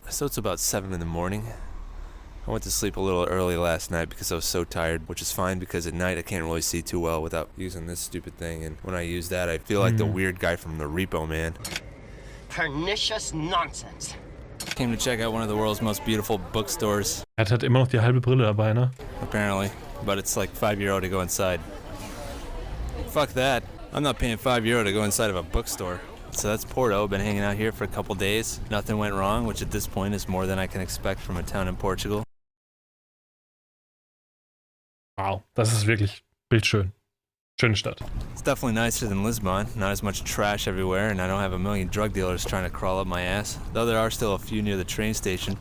B: So it's about 7 in the morning. I went to sleep a little early last night because I was so tired, which is fine because at night I can't really see too well without using this stupid thing, and when I use that I feel like the weird guy from the Repo Man.
N: Pernicious nonsense.
B: Came to check out one of the world's most beautiful bookstores.
A: Er hat immer noch die halbe Brille dabei, ne?
B: Apparently, but it's like €5 to go inside. Fuck that. I'm not paying €5 to go inside of a bookstore. So that's Porto. Been hanging out here for a couple days. Nothing went wrong, which at this point is more than I can expect from a town in Portugal.
A: Wow, das ist wirklich bildschön. Schöne Stadt.
B: It's definitely nicer than Lisbon. Not as much trash everywhere, and I don't have a million drug dealers trying to crawl up my ass. Though there are still a few near the train station.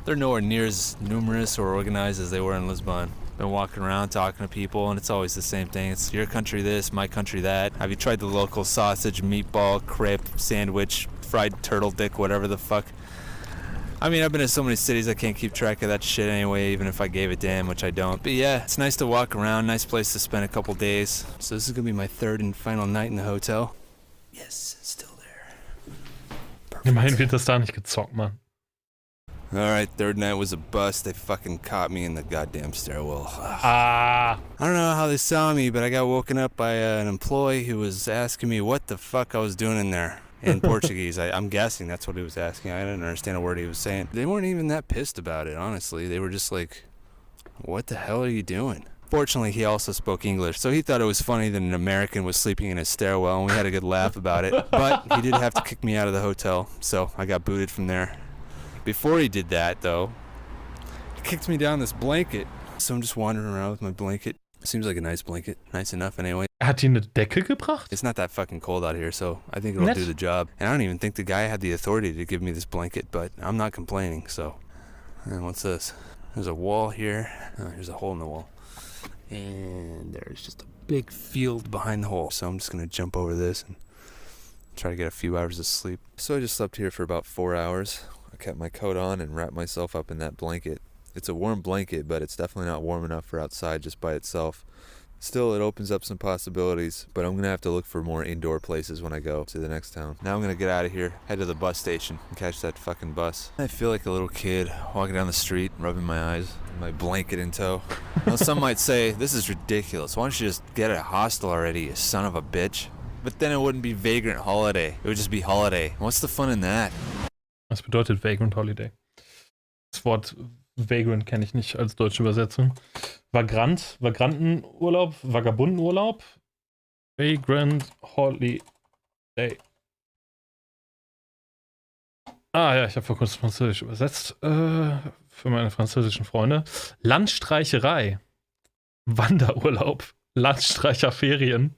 B: They're nowhere near as numerous or organized as they were in Lisbon. Been walking around talking to people, and it's always the same thing. It's your country this, my country that. Have you tried the local sausage, meatball, crepe, sandwich, fried turtle dick, whatever the fuck? I mean, I've been to so many cities I can't keep track of that shit anyway, even if I gave a damn, which I don't. But yeah, it's nice to walk around, nice place to spend a couple days. So this is gonna be my third and final night in the hotel. Yes, it's still there.
A: Immerhin wird das da nicht gezockt, Mann.
B: Alright, third night was a bust. They fucking caught me in the goddamn stairwell.
A: Ah.
B: I don't know how they saw me, but I got woken up by an employee who was asking me what the fuck I was doing in there. In Portuguese. I'm guessing that's what he was asking. I didn't understand a word he was saying. They weren't even that pissed about it, honestly. They were just like, what the hell are you doing? Fortunately, he also spoke English, so he thought it was funny that an American was sleeping in his stairwell, and we had a good laugh about it. But he did have to kick me out of the hotel, so I got booted from there. Before he did that, though, he kicked me down this blanket. So I'm just wandering around with my blanket. Seems like a nice blanket. Nice enough anyway.
A: Hat die eine Decke gebracht?
B: It's not that fucking cold out here, so I think it'll do the job. And I don't even think the guy had the authority to give me this blanket, but I'm not complaining, so. And what's this? There's a wall here. Oh, here's a hole in the wall. And there's just a big field behind the hole. So I'm just gonna jump over this and try to get a few hours of sleep.
M: So I just slept here for about 4 hours. I kept my coat on and wrapped myself up in that blanket. It's a warm blanket, but it's definitely not warm enough for outside just by itself. Still, it opens up some possibilities, but I'm gonna have to look for more indoor places when I go to the next town. Now I'm gonna get out of here, head to the bus station, and catch that fucking bus. I feel like a little kid walking down the street, rubbing my eyes, with my blanket in tow. Now some might say, this is ridiculous. Why don't you just get a hostel already, you son of a bitch? But then it wouldn't be Vagrant Holiday. It would just be Holiday. What's the fun in that?
A: Was bedeutet Vagrant Holiday? Das Wort Vagrant kenne ich nicht als deutsche Übersetzung. Vagrant, Vagrantenurlaub, Vagabundenurlaub. Vagrant Holiday. Ah ja, ich habe vor kurzem Französisch übersetzt. Für meine französischen Freunde. Landstreicherei. Wanderurlaub. Landstreicherferien.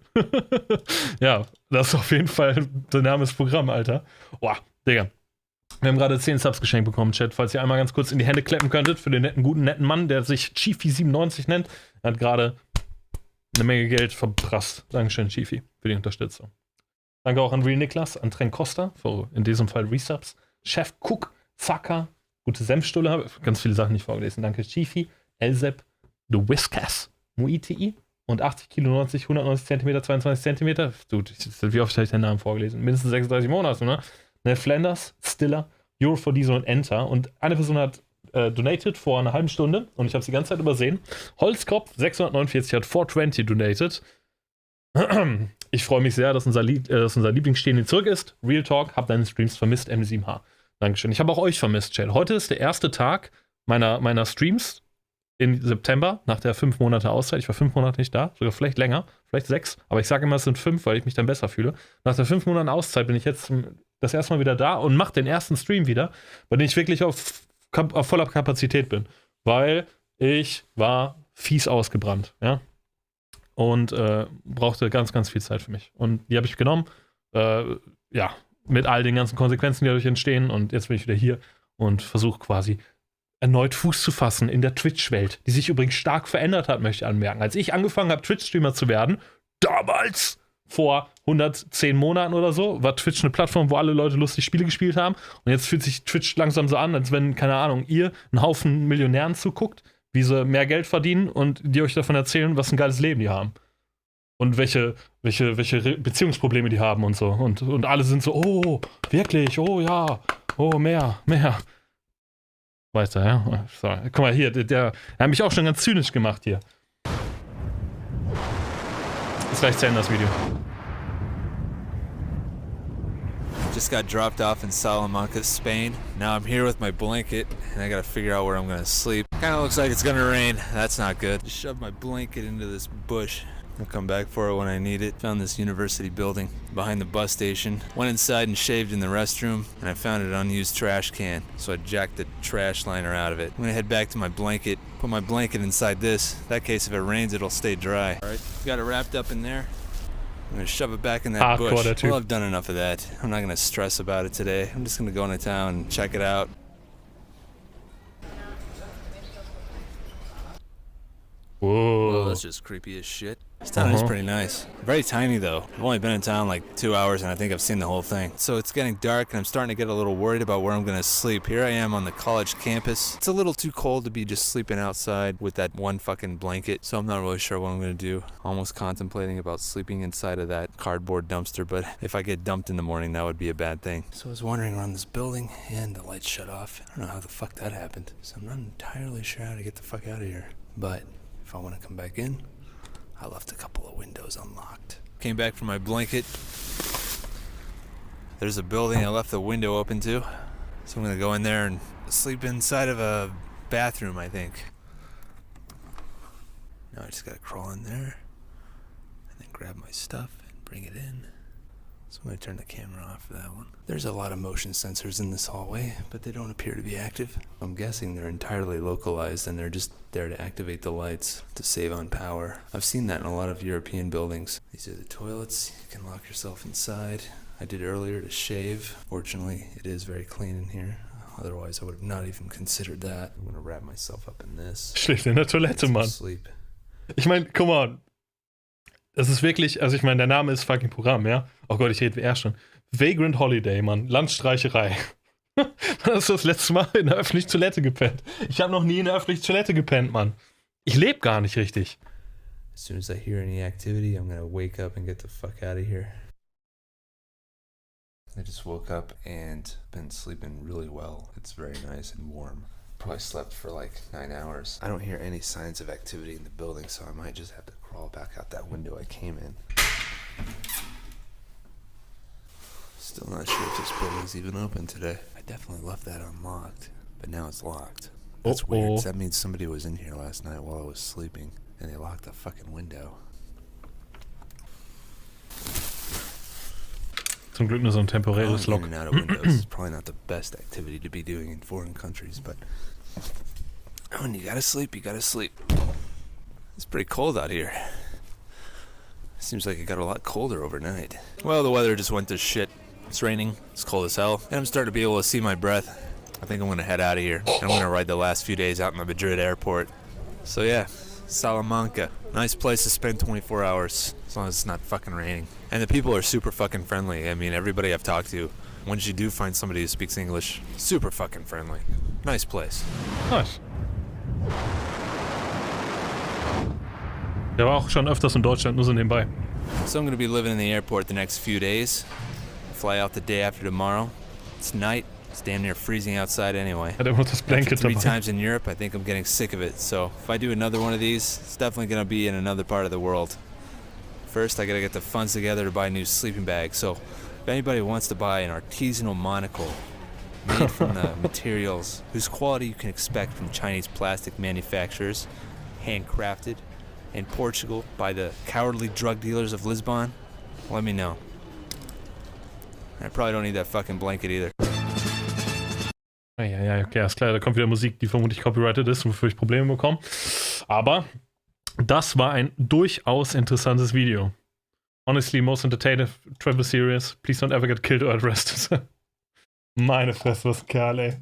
A: Ja, das ist auf jeden Fall ein dynamisches Programm, Alter. Boah, Digga. Wir haben gerade 10 Subs geschenkt bekommen, Chat. Falls ihr einmal ganz kurz in die Hände klappen könntet für den netten Mann, der sich Chifi97 nennt. Er hat gerade eine Menge Geld verprasst. Dankeschön, Chifi, für die Unterstützung. Danke auch an Real Niklas, an Trenk Costa, für in diesem Fall Resubs. Chef Cook, Zacker, gute Senfstulle, habe ganz viele Sachen nicht vorgelesen. Danke, Chifi, Elsep, The Whiskas, Muiti und 80 Kilo 90, 190 cm, 22 cm. Dude, wie oft habe ich den Namen vorgelesen? Mindestens 36 Monate, ne? Ned Flanders, Stiller, Euro4Diesel und Enter. Und eine Person hat donated vor einer halben Stunde und ich habe es die ganze Zeit übersehen. Holzkopf 649 hat 420 donated. Ich freue mich sehr, dass unser Lieblingsstehende zurück ist. Real Talk, hab deine Streams vermisst, M7H. Dankeschön. Ich habe auch euch vermisst, Chat. Heute ist der erste Tag meiner Streams im September, nach der 5 Monate Auszeit. Ich war 5 Monate nicht da, sogar vielleicht länger, vielleicht 6. Aber ich sage immer, es sind 5, weil ich mich dann besser fühle. Nach der 5 Monaten Auszeit bin ich jetzt das erste Mal wieder da und mache den ersten Stream wieder, bei dem ich wirklich auf voller Kapazität bin. Weil ich war fies ausgebrannt, ja. Und brauchte ganz, ganz viel Zeit für mich. Und die habe ich genommen, ja, mit all den ganzen Konsequenzen, die dadurch entstehen. Und jetzt bin ich wieder hier und versuche quasi erneut Fuß zu fassen in der Twitch-Welt, die sich übrigens stark verändert hat, möchte ich anmerken. Als ich angefangen habe, Twitch-Streamer zu werden, damals, vor 110 Monaten oder so, war Twitch eine Plattform, wo alle Leute lustig Spiele gespielt haben. Und jetzt fühlt sich Twitch langsam so an, als wenn, keine Ahnung, ihr einen Haufen Millionären zuguckt, wie sie mehr Geld verdienen und die euch davon erzählen, was ein geiles Leben die haben. Und welche Beziehungsprobleme die haben und so. Und alle sind so, oh, wirklich, oh ja, oh, mehr. Weiter, ja. So, guck mal hier, der hat mich auch schon ganz zynisch gemacht hier. Ist gleich zu Ende das Video.
B: Just got dropped off in Salamanca, Spain. Now I'm here with my blanket, and I gotta figure out where I'm gonna sleep. Kinda looks like it's gonna rain. That's not good. Just shoved my blanket into this bush. I'll come back for it when I need it. Found this university building behind the bus station. Went inside and shaved in the restroom, and I found an unused trash can. So I jacked the trash liner out of it. I'm gonna head back to my blanket, put my blanket inside this. That case, if it rains, it'll stay dry. All right, got it wrapped up in there. I'm gonna shove it back in that bush. Well, I've done enough of that. I'm not gonna stress about it today. I'm just gonna go into town and check it out. Whoa, that's just creepy as shit. This town is pretty nice. Very tiny though. I've only been in town like 2 hours and I think I've seen the whole thing. So it's getting dark and I'm starting to get a little worried about where I'm gonna sleep. Here I am on the college campus. It's a little too cold to be just sleeping outside with that one fucking blanket. So I'm not really sure what I'm gonna do. Almost contemplating about sleeping inside of that cardboard dumpster, but if I get dumped in the morning, that would be a bad thing. So I was wandering around this building and the lights shut off. I don't know how the fuck that happened. So I'm not entirely sure how to get the fuck out of here. But if I want to come back in, I left a couple of windows unlocked. Came back for my blanket. There's a building I left the window open to. So I'm gonna go in there and sleep inside of a bathroom, I think. Now I just gotta crawl in there and then grab my stuff and bring it in. So I'm gonna turn the camera off for that one. There's a lot of motion sensors in this hallway, but they don't appear to be active. I'm guessing they're entirely localized and they're just there to activate the lights to save on power. I've seen that in a lot of European buildings. These are the toilets. You can lock yourself inside. I did earlier to shave. Fortunately, it is very clean in here. Otherwise, I would have not even considered that. I'm gonna wrap myself up in this.
A: Schläft in der Toilette, Mann.
B: Sleep.
A: Ich meine, guck mal. Das ist wirklich, also ich meine, der Name ist fucking Programm, ja? Oh Gott, ich rede wie er schon. Vagrant Holiday, Mann. Landstreicherei. Das ist das letzte Mal in der öffentlichen Toilette gepennt. Ich habe noch nie in der öffentlichen Toilette gepennt, Mann. Ich lebe gar nicht richtig.
B: As soon as I hear any activity, I'm gonna wake up and get the fuck out of here. I just woke up and been sleeping really well. It's very nice and warm. Probably slept for like 9 hours. I don't hear any signs of activity in the building, so I might just have to crawl back out that window I came in. Still not sure if this building's even open today. I definitely left that unlocked, but now it's locked. That's weird. That means somebody was in here last night while I was sleeping, and they locked the fucking window.
A: Zum Glück nur so ein temporäres Lock.
B: In and out of windows is probably not the best activity to be doing in foreign countries, but when you gotta sleep, you gotta sleep. It's pretty cold out here. Seems like it got a lot colder overnight. Well, the weather just went to shit. It's raining, it's cold as hell, and I'm starting to be able to see my breath. I think I'm gonna head out of here. I'm gonna ride the last few days out in the Madrid airport. So yeah, Salamanca. Nice place to spend 24 hours, as long as it's not fucking raining. And the people are super fucking friendly. I mean, everybody I've talked to, once you do find somebody who speaks English, super fucking friendly. Nice place.
A: Nice. Der war auch schon öfters in Deutschland, nur so nebenbei.
B: So I'm gonna be living in the airport the next few days. Fly out the day after tomorrow. It's night. It's damn near freezing outside anyway.
A: Hat immer das Blanket
B: After 3
A: dabei.
B: times in Europe, I think I'm getting sick of it. So if I do another one of these, it's definitely gonna be in another part of the world. First, I gotta get the funds together to buy a new sleeping bag. So if anybody wants to buy an artisanal monocle made from the materials whose quality you can expect from Chinese plastic manufacturers, handcrafted in Portugal by the cowardly drug dealers of Lisbon, let me know. I probably don't need that fucking blanket either.
A: Ja, okay, ist klar, da kommt wieder Musik, die vermutlich copyrighted ist und wofür ich Probleme bekomme. Aber das war ein durchaus interessantes Video. Honestly, most entertaining travel series. Please don't ever get killed or arrested. Meine Fresse, was ein Kerl, ey.